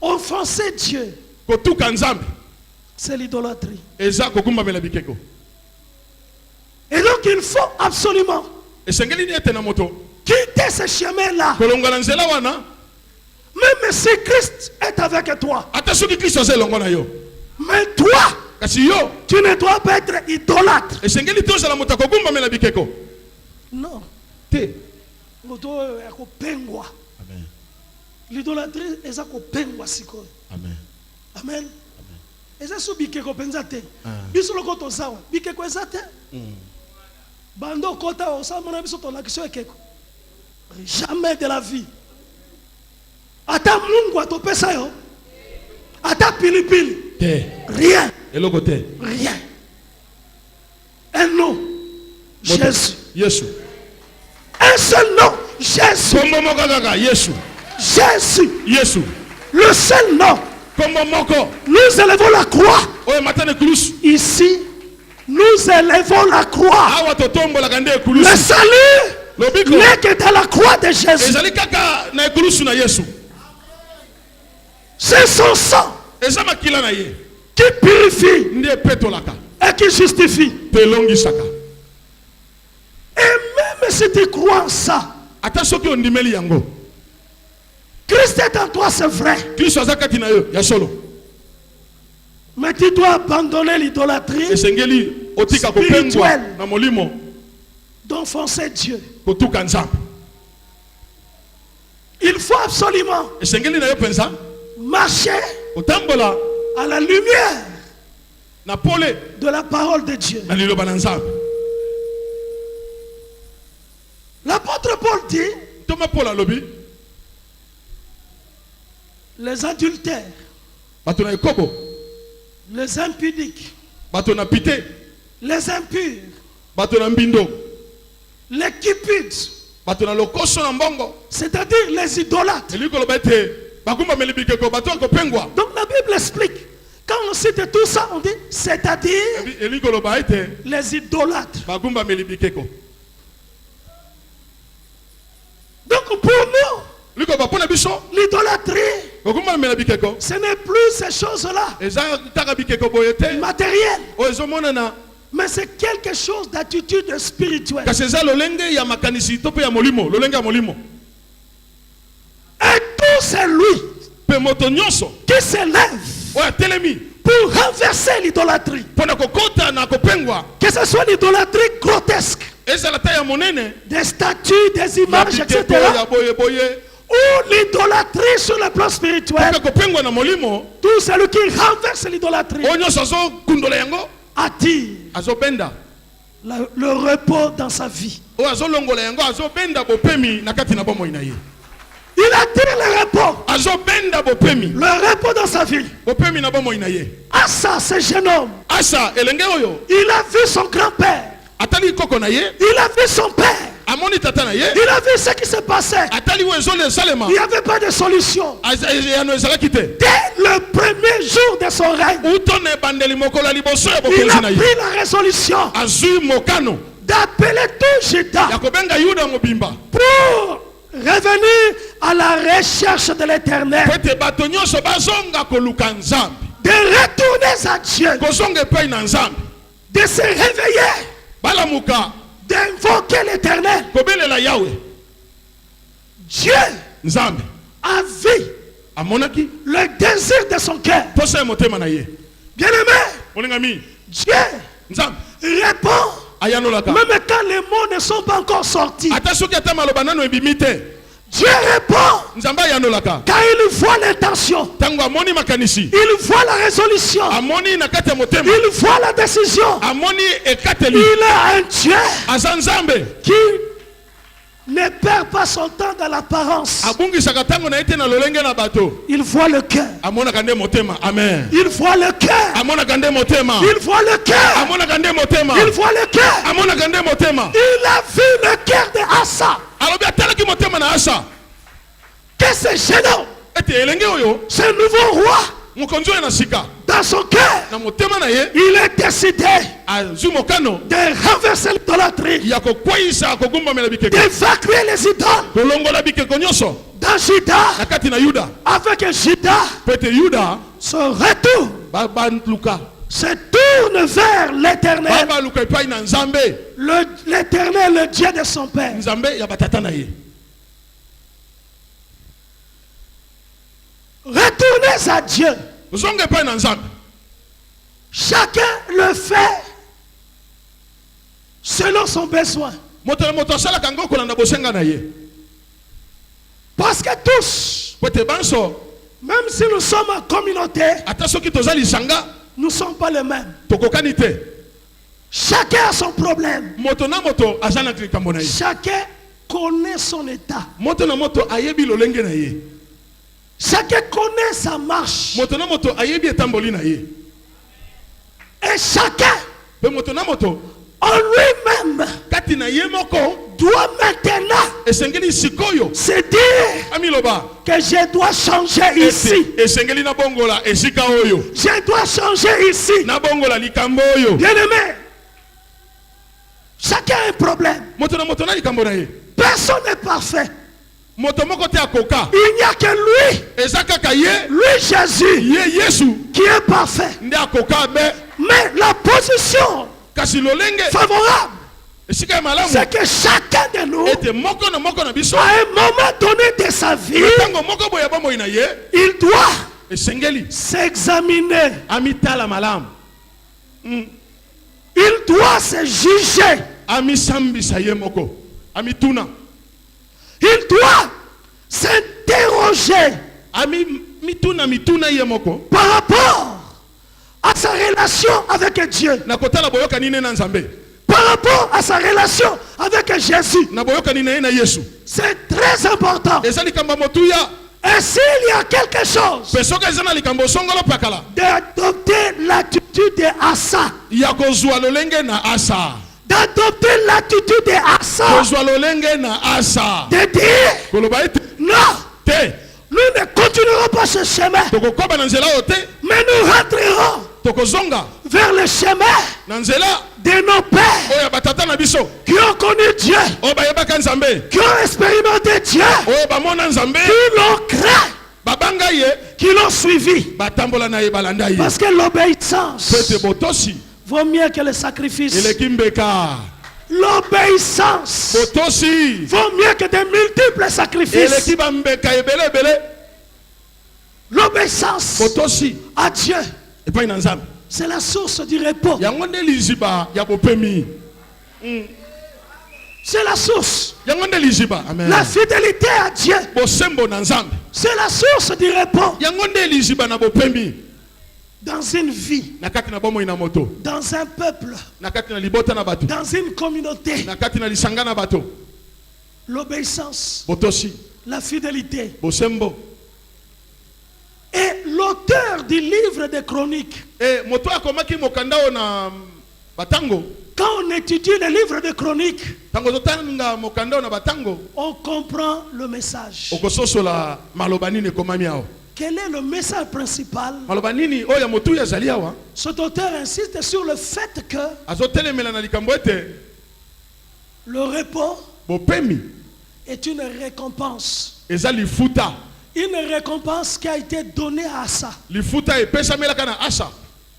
Offenser Dieu, kotuka nzambe c'est l'idolâtrie. eza kogumbamela bikeko Et donc il faut absolument esengeli ni ete na moto quitter ce chemin-là. kolongola nzela wana Même si Christ est avec toi. ata soki kristo aza elongo na yo Mais toi, kasi yo tu ne dois pas être idolâtre. esengeli te ozala moto akogumbamela bikeko Non. te Moto ya kopengwa. amen L'idolâtrie eza kopengwa sikoyo. amen Amen. Eza so bikeko penza te. Biso loko tozawa. Bikeko eza te. Bando kota osamona biso tolakisio ekeko. Jamais de la vie. Ata Mungu atopesa yo. Ata pilipili. te Rien. eloko te Rien. Un nom. Jésus. yesu Un seul nom. Jésus. kombo moko kaka yesu Jésus. yesu Le seul nom. kombo moko Nous élevons la croix. oyo matana ekulusu Ici, nous élevons la croix. awa totombolaka nde Le ekulusu salut lobiko n'est que dans la croix de Jésus. ezali kaka na ekulusu na yesu C'est son sang eza makila na ye qui purifie nde epetolaka et qui justifie. mpe elongisaka Et même si tu crois en ça, ata soki ondimeli yango Christ est en toi, c'est vrai. kristo aza kati na yo ya solo Mais tu dois abandonner l'idolâtrie esengeli otika kopengwa spirituelle na molimo d'enfoncer Dieu. kotuka nzambe. Il faut absolument Esengeli na yo penza marcher otambola à la lumière na pole de la parole de Dieu. na liloba na nzambe. L'apôtre Paul dit, Toma Paul alobi les adultères, bato na ekobo, les impudiques, bato na pite, les impurs, bato na mbindo, les cupides, bato na lokoso na mbongo. c'est-à-dire les idolâtres. Eliko loba ete bakumba melibikeko bato akopengwa. Donc la Bible explique, quand on cite tout ça, on dit, c'est-à-dire Eliko loba ete les idolâtres. bakumba melibikeko. Donc pour nous, Liko ba pona biso l'idolâtrie, bakumba melibikeko. ce n'est plus ces choses-là, Eza taka bikeko boyete. matérielles, O ezomonana mais c'est quelque chose d'attitude spirituelle. kasi eza lolenge ya makanisi to pe ya molimo, lolenge ya molimo. Et tout c'est lui Pe moto nyonso qui s'élève oya telemi pour renverser l'idolâtrie. pona kokota na kopengwa. Que ce soit l'idolâtrie grotesque, Ezala ta ya monene des statues, des ya images, etc. bikeko ya boye boye. Ou l'idolâtrie sur le plan spirituel. Pe kopengwa na molimo Tout celui qui renverse l'idolâtrie o nyonso azo kundola yango attire azobenda. le repos dans sa vie. O azolongola yango azobenda bopemi na kati na bomoi na ye. Il attire le repos. Azobenda bopemi Le repos dans sa vie. bopemi na bomoi na ye. Asa, ce jeune homme, Asa elenge oyo il a vu son grand-père. atali koko na ye, Il a vu son père. amoni tata na ye, Il a vu ce qui se passait. atali oyo ezole esalema Il n'y avait pas de solution. yano ezalaki te. Dès le premier jour de son règne, Utone ebandeli mokolo ya liboso ya il bokonzi a na ye, pris la résolution azwi mokano d'appeler tout Juda ya kobenga yuda mobimba pour revenir à la recherche de po l'éternel, ete bato nyonso bazonga koluka nzambe, de retourner à Dieu, kozonga epai na nzambe, de se réveiller, balamuka d'invoquer l'éternel. kobelela yawe. Dieu Nzambe a vu amonaki le désir de son cœur. posa ya motema na ye. Bien-aimé, Molingami Dieu nzambe répond ayanolaka même quand les mots ne sont pas encore sortis. ata soki ata maloba nano ebimi te. Dieu répond Nzambe ayanolaka quand il voit l'intention, ntango amoni makanisi, il voit la résolution, amoni na kati ya motema, il voit la décision. amoni ekateli. Il est un Dieu aza nzambe qui ne perd pas son temps dans l'apparence. abungisaka ntango na ye te na lolenge na bato. Il voit le cœur. Amonaka nde motema. Amen. Il voit le cœur. Amonaka nde motema. Il voit le cœur. Amonaka nde motema. Il voit le cœur. Amonaka nde motema. Il a vu le cœur de Asa. alobi atalaki motema na Asa Que ce jeune homme, ete elenge oyo ce nouveau roi, mokonzi oyo na sika dans son cœur, na motema na ye il est décidé azwi mokano de renverser l'idolâtrie, ya kokweyisa kogumbamela bikeko, d'évacuer les idoles kolongola bikeko nyonso dans Juda, na kati na Yuda, avec que Juda po ete Yuda se retourne, baluka se tourne vers l'éternel, baluka epai na Nzambe, l'éternel, le Dieu de son père. Nzambe ya batata na ye. Retournez à Dieu. Zonga epai na Nzambe. Chacun le fait selon son besoin. Moto na moto asalaka ngo kolanda bosenga na ye. Parce que tous, Po ete banso même si nous sommes en communauté, ata soki toza lisanga nous ne sommes pas les mêmes. tokokani te. Chacun a son problème. Moto na moto aza na likambo na ye. Chacun connaît son état. Moto na moto ayebi lolenge na ye. Chacun connaît sa marche. Moto na moto ayebi etamboli na ye. Et chacun, Pe moto na moto en lui-même, kati na ye moko doit maintenant esengeli sikoyo se dire amiloba que je dois changer ici. ete esengeli na bongola esika oyo, Je dois changer ici. na bongola likambo oyo. Bien-aimé, chacun a un problème. Moto na moto na likambo na ye. Personne n'est parfait. Moto moko te akoka, Il n'y a que lui, eza kaka ye, lui Jésus, ye Yesu qui est parfait. nde akoka be. Mais la position Kasi lolenge favorable, esika ya malamu c'est que chacun de nous, ete moko na biso à un moment donné de sa vie, ntango moko boye ya bomoi na ye il doit esengeli s'examiner. amitala malamu. Il doit se juger. amisambisa ye moko, amituna, Il doit s'interroger mituna ye moko par rapport à sa relation avec Dieu, na kotala boyoka nine na Nzambe, par rapport à sa relation avec Jésus. na boyoka nine na Yesu. C'est très important. Eza likambo motuya, Et s'il y a quelque chose pesoka eza na likambo songolo pakala, d'adopter l'attitude de Asa, ya kozwa lolenge na Asa, d'adopter l'attitude de Asa, kozwa lolenge na Asa, de dire koloba ete non, te nous ne continuerons pas ce chemin, tokokoba na nzela oyo te, mais nous rentrerons tokozonga vers le chemin na nzela de nos pères oyo batata na biso, qui ont connu Dieu, oyo bayebaka Nzambe, qui ont expérimenté Dieu, oyo bamona Nzambe, qui l'ont craint, babanga ye, qui l'ont suivi. batambola na ye balanda ye. Parce que l'obéissance Pete botosi vaut mieux que le sacrifice. eleki mbeka, L'obéissance botosi vaut mieux que de multiples sacrifices. eleki bambeka ebele ebele, L'obéissance botosi à Dieu, epai na Nzambe c'est la source du repos. yango nde liziba ya bopemi, C'est la source. yango nde liziba, amen, La fidélité à Dieu, bosembo na Nzambe c'est la source du repos yango nde liziba na bopemi dans une vie, na kati na bomoi na moto, dans un peuple, na kati na libota na bato, dans une communauté. na kati na lisanga na bato, L'obéissance, botosi la fidélité. bosembo. Et l'auteur du livre des chroniques, E moto akomaki mokanda o na batango, quand on étudie le livre des chroniques, tango totanga mokanda o na batango, on comprend le message. okososola maloba nini ekomami awa. Quel est le message principal? Maloba nini oyo ya motu yazali awa, Cet auteur insiste sur le fait que azotelemela na likambo ete le repos bopemi est une récompense. eza lifuta, Une récompense qui a été donnée à Asa. lifuta epesamelaka na Asa,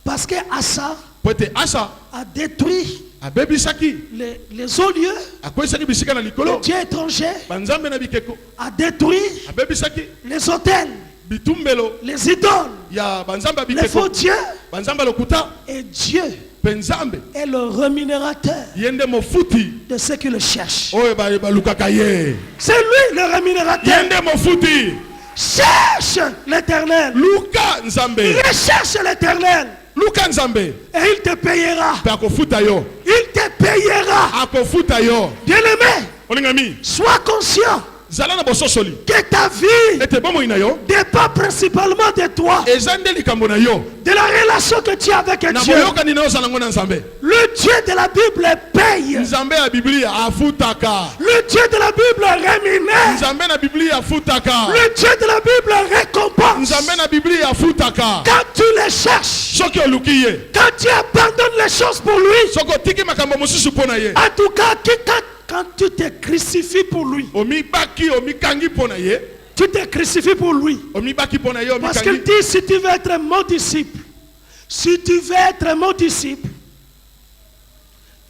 Parce que Asa po ete Asa a détruit abebisaki, les hauts lieux, akwesaki bisika na les likolo, dieux étrangers, banzambe na bikeko, a détruit abebisaki les hôtels, bitumbelo les idoles, ya banzambe ya les faux bikeko, dieux. banzambe ya lokuta, Et Dieu pe nzambe est le rémunérateur ye nde mofuti de ceux qui le cherchent. oyo balukaka ye, C'est lui le ye rémunérateur. nde mofuti. Cherche l'éternel. Luka Nzambe, Recherche l'éternel. luka Nzambe, Et il te payera. pe akofuta yo, Il te payera. akofuta yo. Bien-aimé, Olingami, sois conscient zala na bososoli que ta vie ete bomoi na yo dépend principalement de toi, eza nde likambo na yo de la relation que tu as avec na Dieu. boyokani na yo ozala ngo na Nzambe. Le Dieu de la Bible paye. Nzambe ya Biblia afutaka, Le Dieu de la Bible rémunère. Nzambe na Biblia afutaka, Le Dieu de la Bible récompense. Nzambe na Biblia afutaka. Quand tu les cherches, Soki oluki ye, quand tu abandonnes les choses pour lui, soki otiki makambo mosusu mpo na ye, en tout cas, quand tu te crucifies pour lui, omibaki omikangi mpo na ye, tu te crucifies pour lui. omibaki mpo na ye, Parce qu'il omikangi. dit, si tu veux être mon disciple, si tu veux être mon disciple,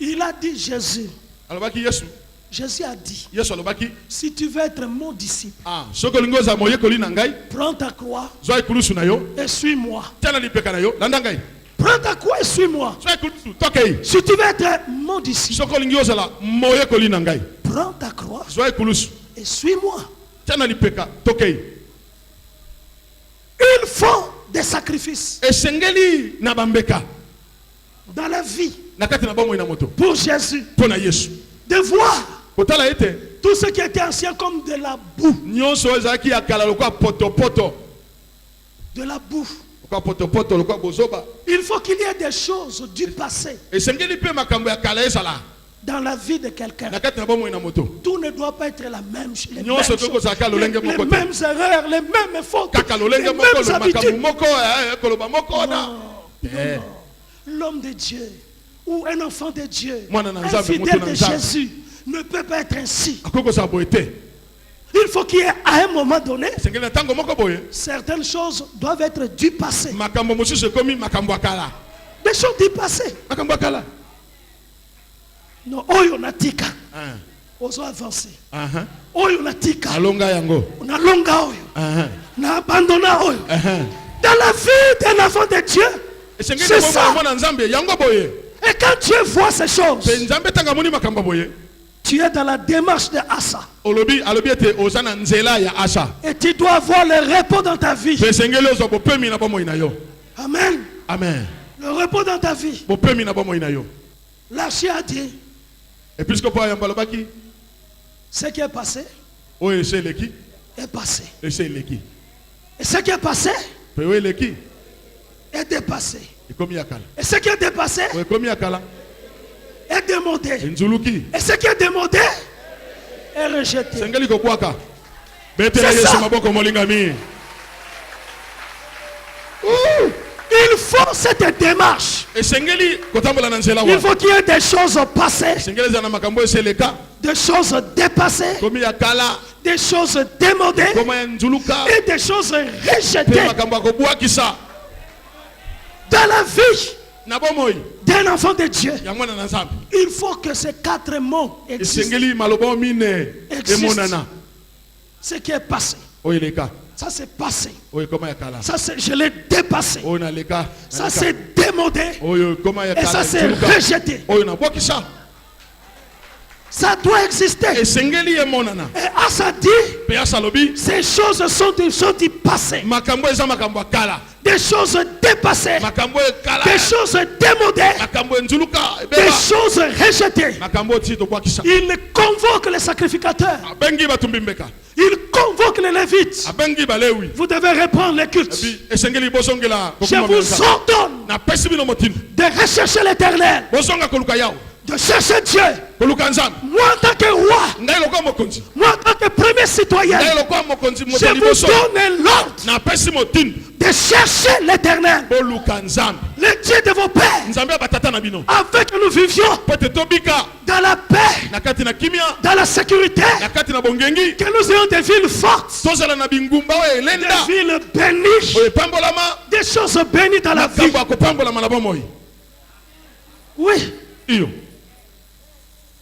il a dit Jésus. Alobaki Yesu, Jésus a dit, Yesu alobaki, si tu veux être mon disciple, soki olingi ozala moyekoli na ngai, prends ta croix zwa ekulusu na yo, et suis-moi. tia na lipeka na yo, landa ngai. Prends ta croix et suis-moi. Zwa ekulusu, tokei. Si tu veux être mon disciple, Soki olingi ozala moyekoli na ngai, prends ta croix zwa ekulusu, et suis-moi. tia na lipeka, tokei. Il faut des sacrifices Esengeli na bambeka, dans la vie na kati na bomoi na moto, pour Jésus. mpo na Yesu. De voir Kotala ete, tout ce qui était ancien comme de la boue. nyonso ezalaki ya kala lokwa potopoto, De la boue. lokwa potopoto, lokwa bozoba. Il faut qu'il y ait des choses du passé Esengeli mpe makambo ya kala ezala dans la vie de quelqu'un. na kati na bomoi na moto. Tout ne doit pas être la même chose. Les mêmes Nyonso choses, tokozalaka lolenge les moko te. mêmes erreurs, les mêmes fautes, Kaka les lolenge mêmes moko, lo makambo habitudes. moko, koloba moko na. Eh. L'homme de Dieu ou un enfant de Dieu, Mwana na un Nzambe, fidèle moto na de Nzambe. Jésus ne peut pas être ainsi. Akokozala boye te. Il faut qu'il y ait à un moment donné, Esengeli na ntango moko boye, certaines choses doivent être du passé. makambo mosusu ekomi makambo ya kala. Des choses du passé. Makambo ya kala. Non, oyo natika. Ah. Ozo avancer. Aha. Oyo natika. Alonga yango. On a longa oyo. Aha. Na abandonna oyo. Aha. Dans la vie d'un enfant de Dieu, Esengeli c'est na ça. bomoi na Nzambe yango boye. Et quand Dieu voit ces choses, pe nzambe tanga moni makambo boye tu es dans la démarche de Asa. olobi alobi ete oza na nzela ya Asa Et tu dois avoir le repos dans ta vie. pe sengeli ozwa bopemi na bomoi na yo. Amen. Amen. Le repos dans ta vie. Bopemi na bomoi na yo. L'archer a dit, Et puisque pa yamba lobaki ce qui est passé oyo ese eleki est passé. ese eleki Et ce qui est passé pe oyo eleki est dépassé. ekomi ya kala Et ce qui est dépassé oyo ekomi ya kala est démodé. nzuluki Et ce qui est démodé est rejeté. sengeli kobwaka betela C'est yesu ça. maboko molingami. Il faut cette démarche. esengeli kotambola na nzela Il wana faut qu'il y ait des choses passées, esengeli eza na makambo ese eleka des choses dépassées, komi ya kala des choses démodées koma ya nzuluka et des choses pe rejetées makambo ya kobwakisa dans la vie na bomoi d'un enfant de Dieu. ya mwana na nzambe. Il faut que ces 4 mots existent. esengeli maloba mine Existe. emonana Ce qui est passé, oyo eleka ça c'est passé. oyo ekoma ya kala Ça c'est, je l'ai dépassé. oyo naleka Ça c'est démodé. oyo ekoma ya Et ça kala c'est nzuluka rejeté. oyo nabwakisa Ça doit exister. esengeli emonana Et Asa dit, pe Asa alobi ces choses sont du passé. makambo eza makambo ya kala Des choses dépassées. makambo ekala Des choses démodées. makambo enzuluka Des ebeba choses rejetées. makambo ti tobwakisa Il convoque les sacrificateurs. abengi batumbi mbeka Il convoque les Lévites. abengi balewi Vous devez reprendre les cultes. ebi esengeli bozongela Je kokuma vous meza ordonne napesi bino motino de rechercher l'éternel, bozonga koluka yawo de chercher Dieu. koluka nzambe Moi en tant que roi, ngai lokola mokonzi moi en tant que premier citoyen, ngai lokola mokonzi je moto ya vous liboso donne l'ordre napesi motino de chercher l'éternel, boluka nzambe le Dieu de vos pères, nzambe ya batata na bino afin que nous vivions po ete tobika dans la paix, na kati na kimia dans la sécurité, na kati na bongengi que nous ayons des villes fortes, tozala na bingumba oyo des elenda villes bénies, oyo epambolama des choses bénies dans la vie. makambo ya kopambolama na bomoi Oui, iyo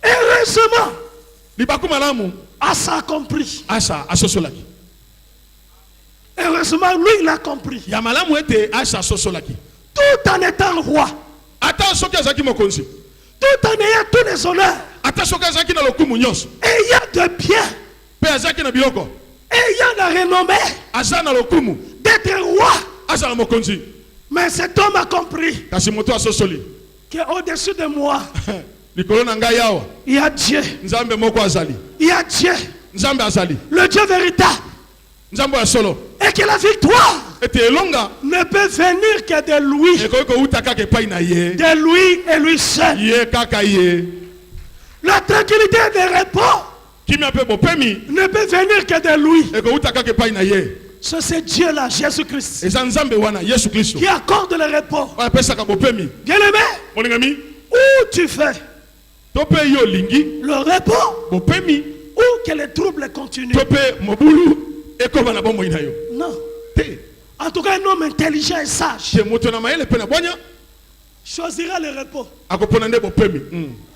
heureusement, libaku malamu Asa a compris. Asa asosolaki Heureusement, lui, il a compris. ya malamu ete Asa asosolaki Tout en étant roi, ata soki azalaki mokonzi tout en ayant tous les honneurs, ata soki azalaki na lokumu nyonso ayant de biens, mpe azalaki na biloko ayant la renommée aza na lokumu d'être roi. azala mokonzi Mais cet homme a compris kasi moto asosoli qu'au-dessus de moi, likolo na ngai awa il y a Dieu. nzambe moko azali Il y a Dieu, nzambe azali le Dieu véritable. nzambe ya solo Et que la victoire ete elonga ne peut venir que de lui. ekoki kouta kaka epai na ye De lui et lui seul. ye kaka ye La tranquillité et le repos kimia mpe bopemi ne peut venir que de lui. ekouta kaka epai na ye C'est ce Dieu-là, Jésus-Christ, eza nzambe wana yesu kristo qui accorde le repos. oyo apesaka bopemi Bien-aimé, molingami où tu fais to mpe ye olingi le repos bopemi ou que les troubles continuent. to mpe mobulu ekoma na bomoi na yo Non. te En tout cas, un homme intelligent et sage te moto na mayele mpe na bwanya choisira le repos. akopona nde bopemi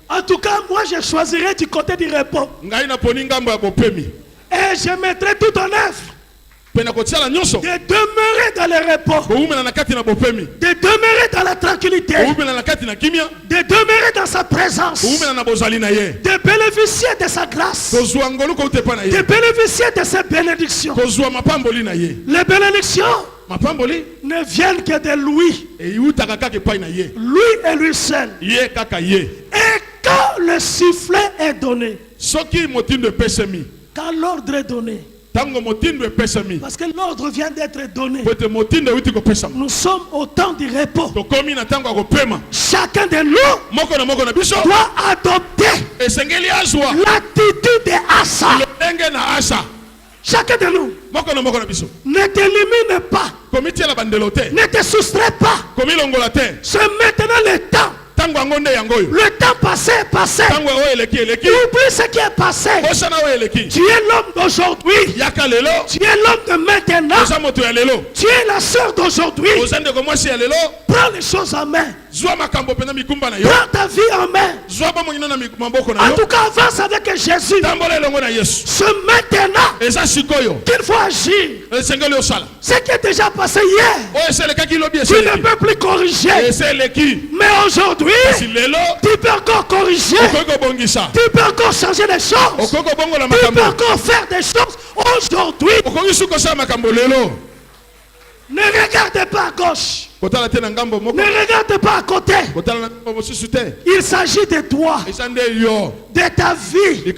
En tout cas, moi, je choisirai du côté du repos. ngai naponi ngambo ya bopemi Et je mettrai tout en œuvre mpe na kotiala nyonso de demeurer dans le repos, koumela na kati na bopemi de demeurer dans la tranquillité, koumela na kati na kimia de demeurer dans sa présence, koumela na bozali na ye de bénéficier de sa grâce, kozwa ngolu kouta epai na de ye bénéficier de ses bénédictions. kozwa mapamboli na ye Les bénédictions mapamboli ne viennent que de lui, eutaka kaka epai na ye lui et lui seul. ye kaka ye Et quand le sifflet est donné, soki motindo epesemi quand l'ordre est donné, ntango motindo epesemi parce que l'ordre vient d'être donné, po ete motindo euti kopesama nous sommes au temps du repos. tokomi na ntango ya kopema Chacun de nous moko na biso doit adopter esengeli azwa l'attitude de Asa. lolenge na Asa Chacun de nous, moko na biso ne t'élimine pas, komitiela bandelo te ne te soustrais pas. komilongola te C'est maintenant le temps. ntango yango nde yango oyo Le temps passé est passé. ntango oyo eleki Oublie ce qui est passé. osana oyo eleki Tu es l'homme d'aujourd'hui. yaka lelo Tu es l'homme de maintenant. oza moto ya lelo Tu es la sœur d'aujourd'hui. oza ndeko mwasi ya lelo Prends les choses en main. zwa makambo mpena mikumba na yo Prends ta vie en main. zwa En tout cas, avance avec Jésus. Ce maintenant qu'il faut agir. Ce qui est déjà passé hier, tu ne peux plus corriger. Mais aujourd'hui, tu peux encore corriger. Tu peux encore changer les choses. Tu peux encore faire des choses aujourd'hui. Ne regardez pas à gauche. Ne regarde pas à côté. Il s'agit de toi, de ta vie, de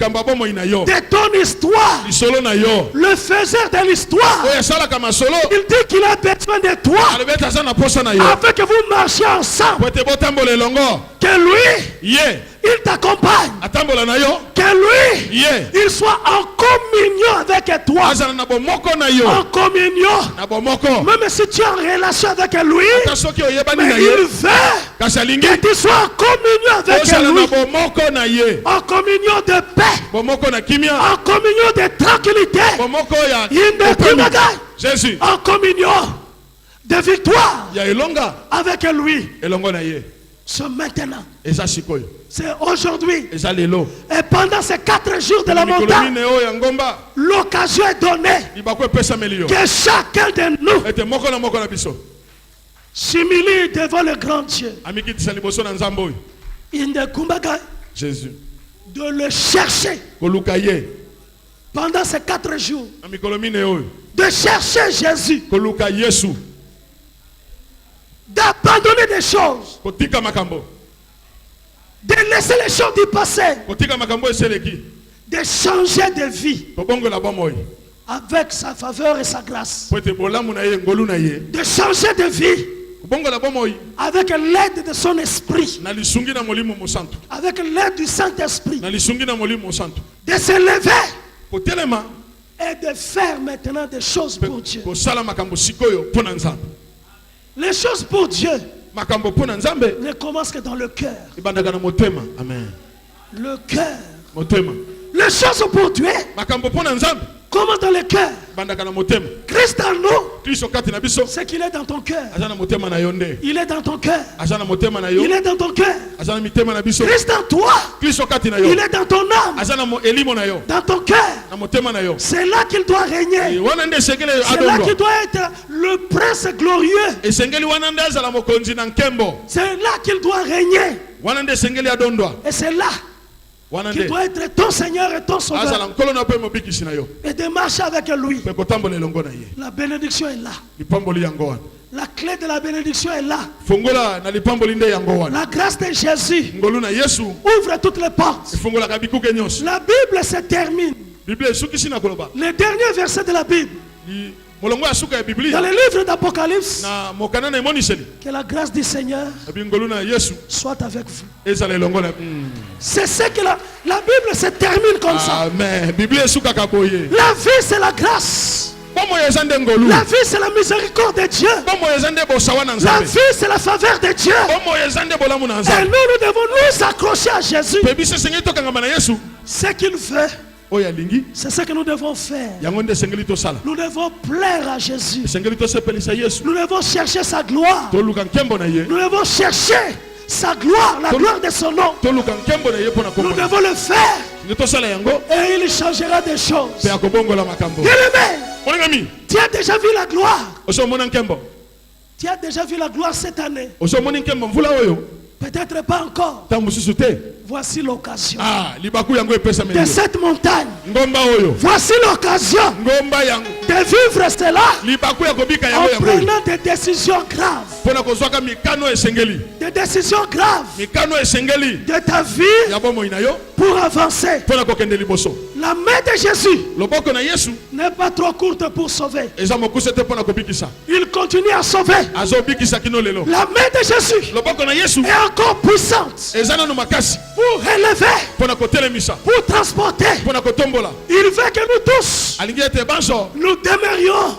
ton histoire. Le faiseur de l'histoire, il dit qu'il a besoin de toi afin que vous marchiez ensemble. Que lui, il t'accompagne. Que lui, il soit en communion avec toi. En communion. Même si tu es en relation avec lui, mais il veut que tu sois en communion avec lui. En communion de paix. En communion de tranquillité. Jésus. En communion de victoire avec lui. Ce maintenant. C'est aujourd'hui. Et pendant ces 4 jours de la montagne, l'occasion est donnée que chacun de nous s'humilie devant le grand Dieu. Jésus. De le chercher pendant ces 4 jours. De chercher Jésus. D'abandonner des choses. De laisser les choses du passé. De changer de vie. Avec sa faveur et sa grâce. De changer de vie. Avec l'aide de son esprit. Avec l'aide du Saint-Esprit. De se lever. Et de faire maintenant des choses pour Dieu. Les choses pour Dieu ne commencent que dans le cœur. Le cœur. Les choses pour Dieu commencent dans le cœur. Christ en nous, c'est qu'il est dans ton cœur. Il est dans ton cœur. Il est dans ton cœur. Christ en toi, il est dans ton âme. Dans ton cœur. C'est là qu'il doit régner. C'est là qu'il doit être le prince glorieux. C'est là qu'il doit régner. Et c'est là qu'il doit être ton Seigneur et ton Sauveur. Et de marcher avec lui. La bénédiction est là. La clé de la bénédiction est là. La grâce de Jésus ouvre toutes les portes. La Bible se termine. Le dernier verset de la Bible. Dans le livre d'Apocalypse, que la grâce du Seigneur soit avec vous. C'est ce que la Bible se termine comme ça. Amen. La vie, c'est la grâce. La vie, c'est la miséricorde de Dieu. La vie, c'est la faveur de Dieu. Et nous devons nous accrocher à Jésus. Ce qu'il veut, c'est ce que nous devons faire. Nous devons plaire à Jésus. Nous devons chercher sa gloire. Nous devons chercher sa gloire, la gloire de son nom. Nous devons le faire. Et il changera des choses. Bien-aimé, tu as déjà vu la gloire. Tu as déjà vu la gloire cette année. Peut-être pas encore. Voici l'occasion de cette montagne. Voici l'occasion de vivre cela en prenant des décisions graves. Des décisions graves de ta vie pour avancer. La main de Jésus n'est pas trop courte pour sauver. Il continue à sauver. La main de Jésus est encore puissante pour relever, pour transporter. Il veut que nous tous nous demeurions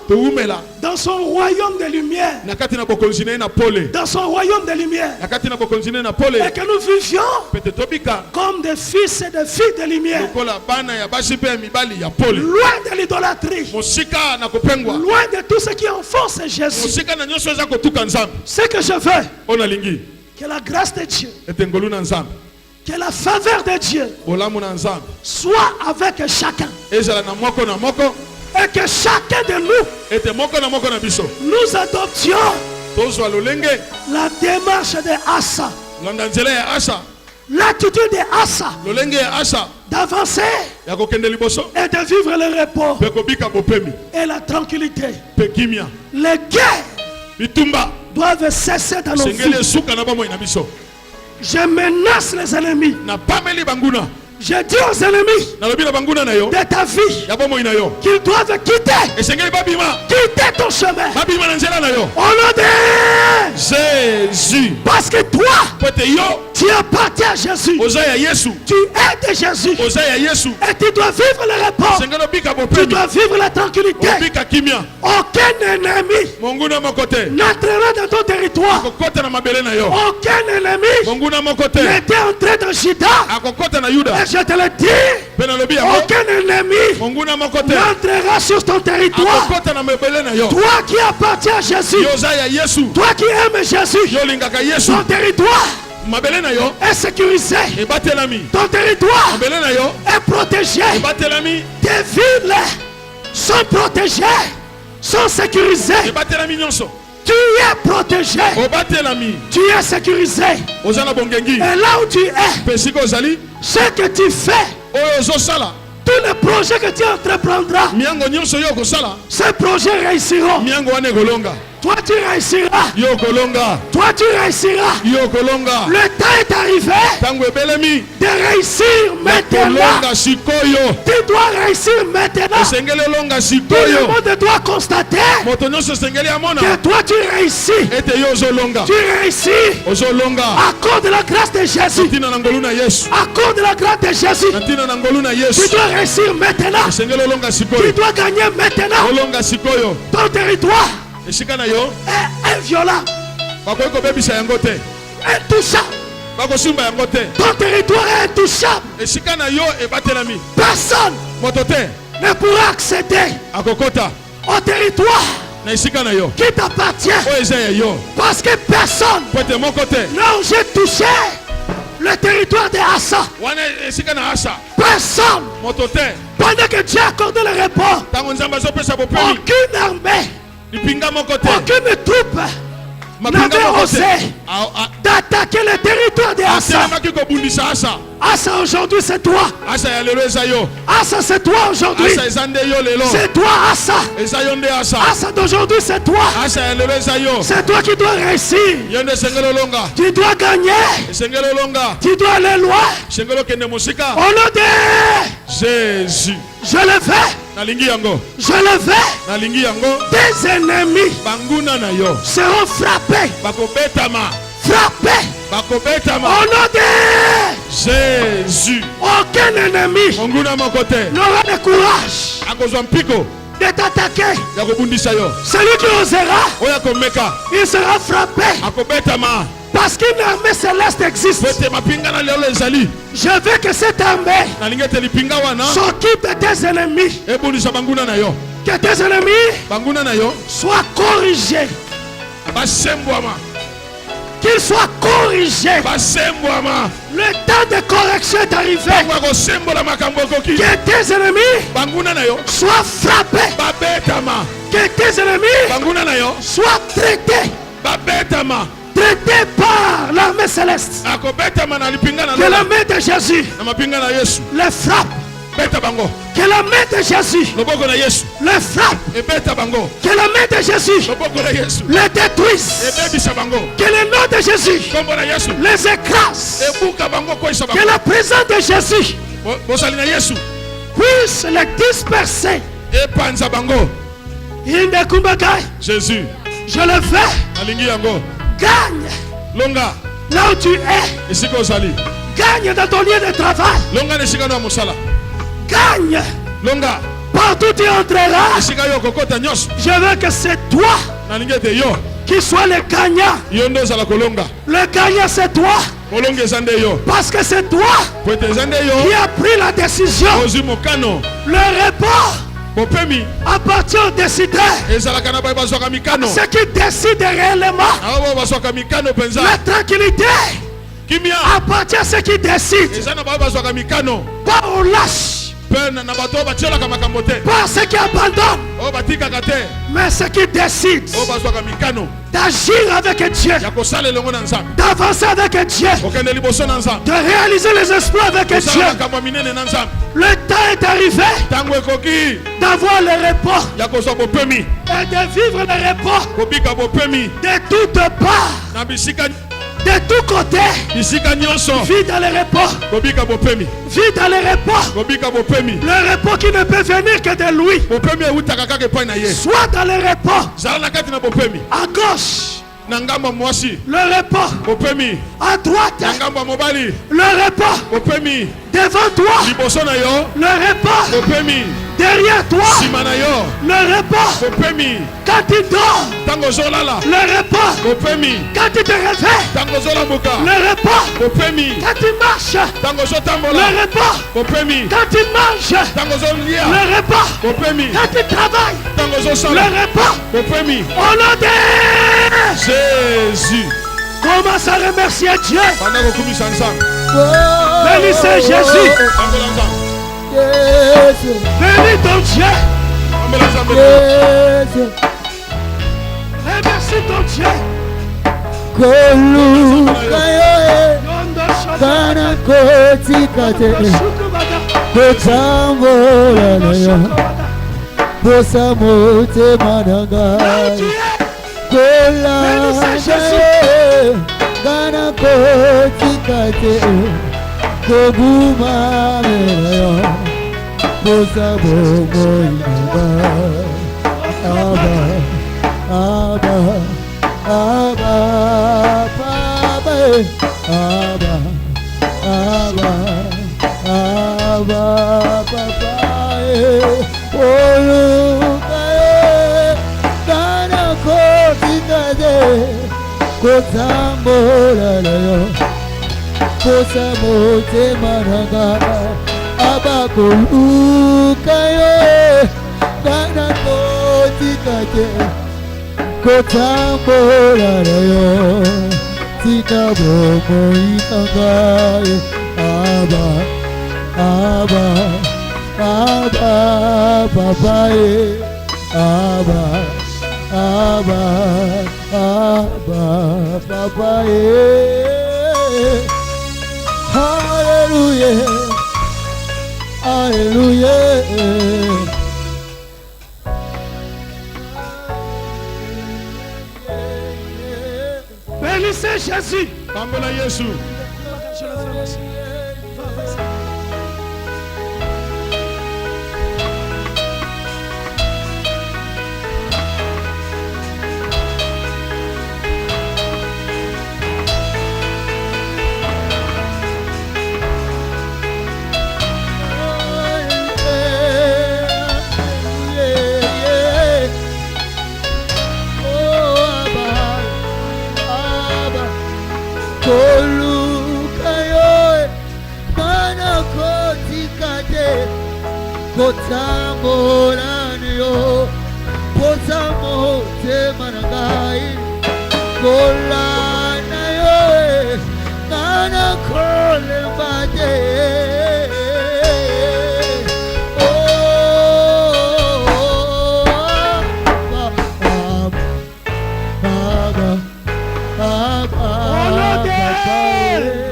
dans son royaume de lumière. Dans son royaume de lumière. Et que nous vivions comme des fils et des filles de lumière. Loin de l'idolâtrie. Loin de tout ce qui enfonce Jésus. Ce que je veux, que la grâce de Dieu Que la faveur de Dieu bolamu na nzambe soit avec chacun. ezala na moko na moko Et que chacun de nous, ete moko na biso nous adoptions tozwa lolenge la démarche de Asa, landa nzela ya Asa, l'attitude de Asa, lolenge ya Asa d'avancer ya kokende liboso et de vivre le repos mpe kobika bopemi et la tranquillité. mpe kimia. Les guerres Bitumba doivent cesser dans nos sengeli vies. esuka na bomoi na biso. Je menace les ennemis. Na pameli banguna Je dis aux ennemis nalobi na banguna na yo de ta vie ya bomoi na yo qu'ils doivent quitter, esengeli babima quitter ton chemin. babima na nzela na yo Au nom de Jésus. parce que toi, Po ete yo tu appartiens à Jésus. oza ya Yesu, Tu es de Jésus. oza ya Yesu, Et tu dois vivre le repos. sengeli obika Tu bopemi dois vivre la tranquillité. obika kimia. Aucun ennemi Monguna moko te n'entrera dans ton territoire. akokota na mabele na yo. Aucun ennemi Monguna moko te n'était entré dans Juda. akokota na Yuda. Et je te le dis, Mpe nalobi yango aucun ennemi monguna moko te n'entrera sur ton territoire. akokota na mabele na yo. Toi qui appartiens à Jésus, Yo oza ya Yesu, toi qui aimes Jésus, yo olingaka Yesu. ton territoire Mabele na yo est sécurisé. ebatelami, Ton territoire mabele na yo est protégé. ebatelami, Tes villes sont protégées, sont sécurisées. ebatelami nyonso. Tu es protégé, Obatelami, tu es sécurisé. oza na bongengi. Et là où tu es, Mpe sika ozali ce que tu fais, oyo ozosala tous les projets que tu entreprendras, miango nyonso yo okosala ces projets réussiront. miango wana ekolonga. Toi, tu réussiras. Yo okolonga, Toi, tu réussiras. yo okolonga. Le temps est arrivé Ntango ebelemi de réussir maintenant. kolonga sikoyo. Tu dois réussir maintenant. Esengeli olonga Tout le sikoyo. monde doit constater Moto nyonso esengeli amona que toi, tu réussis. ete yo ozolonga. Tu réussis Ozolonga à cause de la grâce de Jésus. ntina na ngolu na Yesu. À cause de la grâce de Jésus. Na ntina na ngolu na Tu Yesu. dois réussir maintenant. Esengeli olonga Tu sikoyo. dois gagner maintenant. Olonga sikoyo. Ton territoire Esika na yo est inviolable, bakoki kobebisa yango te, intouchable. bakosimba yango te. Ton territoire est intouchable. Esika na yo ebatelami, Personne moto te ne pourra accéder akokota au territoire na esika na yo qui t'appartient. oyo eza ya yo. Parce que personne, Po ete moko te là où j'ai touché le territoire de Asa, wana esika na Asa, personne, moto te pendant que Dieu a accordé le repos, ntango nzambe azopesa bopemi aucune armée, lipinga moko te aucune troupe mapinga n'avait moko osé te d'attaquer le territoire de Asa. atelemaki kobundisa Asa. Asa, aujourd'hui c'est toi. Asa ya lelo eza yo, Asa, c'est toi aujourd'hui. Asa eza nde yo lelo, C'est toi, Asa. eza yo nde Asa. Asa d'aujourd'hui, c'est toi. Asa ya lelo eza yo, C'est toi qui dois réussir. yo nde esengeli olonga, Tu dois gagner. esengeli olonga, Tu dois aller loin. esengeli okende mosika. Au nom de Jésus je le fais. nalingi yango, Je le fais. nalingi yango. Tes ennemis Banguna na yo seront frappés. bakobetama, Frappés. bakobetama. Au nom de Jésus aucun ennemi monguna moko te n'aura le courage akozwa mpiko de t'attaquer. ya kobundisa yo. Celui qui osera, Oyo akomeka il sera frappé. akobetama. Parce qu'une armée céleste existe. Po ete mapinga na lelo ezali, Je veux que cette armée nalingi ete lipinga wana s'occupe de tes ennemis. ebundisa banguna na yo, Que tes ennemis banguna na yo soient corrigés. basembwama, Qu'ils soient corrigés. basembwama. Le temps de correction est arrivé. Ntango ya kosembola makambo ekoki, Que tes ennemis banguna na yo soient frappés. babetama, Que tes ennemis banguna na yo soient traités. babetama. Traités par l'armée céleste. Akobetama na lipinga na Que la lelo main de Jésus na mapinga na Yesu, les frappe. beta bango. Que la main de Jésus Loboko na Yesu les frappe. ebeta bango, Que la main de Jésus loboko na Yesu les détruise. ebebisa bango, Que le nom de Jésus kombo na Yesu les écrase. ebuka bango, koisa Que bango. la présence de Jésus Bosali na Yesu puisse les disperser. epanza bango. Indekumbagaï, Jésus je le fais. nalingi yango, Gagne longa là où tu es. esika ozali, Gagne dans ton lieu de travail. longa na esika no ya mosala, Gagne longa partout où tu entreras. esika yo kokota nyonso. Je veux que c'est toi Nalingi ete yo qui sois le gagnant. yo nde ozala kolonga, Le gagnant, c'est toi. kolonga eza nde yo, Parce que c'est toi po ete eza nde qui yo as pris la décision. ozwi mokano. Le repos Bopemi appartient aux décideurs. ezalaka na baye bazwaka mikano, Ceux qui décident réellement. abo bazwaka mikano mpenza. La tranquillité Kimia. Appartient à ceux qui décident. Ezana ba bazwaka mikano. Pas aux lâches. Pena na bato batiolaka makambo te. Pas ceux qui abandonnent. O batikaka te. Mais ceux qui décident O bazwaka mikano. D'agir avec Dieu. Ya kosala elongo na Nzambe. D'avancer avec Dieu. Okende liboso na Nzambe. De réaliser les exploits avec Dieu. Kosala makambo minene na Nzambe. Le temps est arrivé Tango ekoki. d'avoir le repos. Ya kozwa bopemi. Et de vivre le repos. Kobika bopemi. De toutes parts. Na bisika. De tous côtés. Bisika nyonso. Vis dans le repos. Kobika bopemi. Vis dans le repos. Kobika bopemi. Le repos qui ne peut venir que de lui. Bopemi eutaka kaka epai na ye. Soit dans le repos. Zala na kati na bopemi. À gauche. Na ngambo mwasi. Le repos. Bopemi. À droite. Na ngambo mobali. Le repos. Bopemi. Devant toi. Liboso na yo. Le repos. Bopemi. Derrière toi. Sima na yo. Le repos. Bopemi. Quand tu dors. Tango zolala. Le repos. Bopemi. Quand tu te réveilles. Tango zolamuka. Le repos. Bopemi. Quand tu marches. Tango Le zotambola. repos. Bopemi. Quand tu manges. Tango zolia. Le repas. Bopemi. Quand tu travailles. Tango Le zosala. repas. Bopemi. Au nom de Jésus. commence à remercier Dieu. Banda kokumisa Nzambe. Bénissez Jésus. Tambola Nzambe. Bénis ton Dieu. Tambola Nzambe. Remercie ton Dieu. Kana kotika te Kotambola na yo Bosa mote mananga Kola na yo Kana kotika te Koguma na yo Bosa bomo inaba Abba Papa Abba Papa Oluka Kana kotika de Kotambola na yo Kosa mote maranga Abba koluka yo Kana kotika de Kotambola na yo Tika bomo itangaye Abba papaye Abba papaye Hallelujah Hallelujah Bénissez Jésus. Tambola Yesu. Je le fais aussi. Va. Kotambola na yo Potamo te manangai Kola na yo Kana kole bade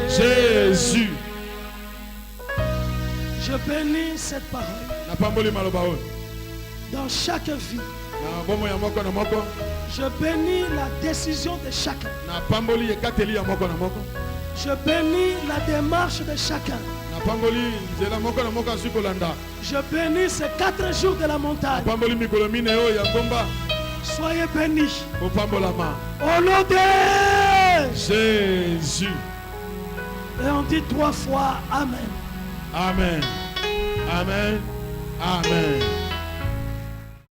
Jésus. Je bénis cette parole. Dans chaque vie. Je bénis la décision de chacun. Je bénis la démarche de chacun. Je bénis ces 4 jours de la montagne. Soyez bénis. Au nom de Jésus. Et on dit 3 fois Amen. Amen. Amen. Amen.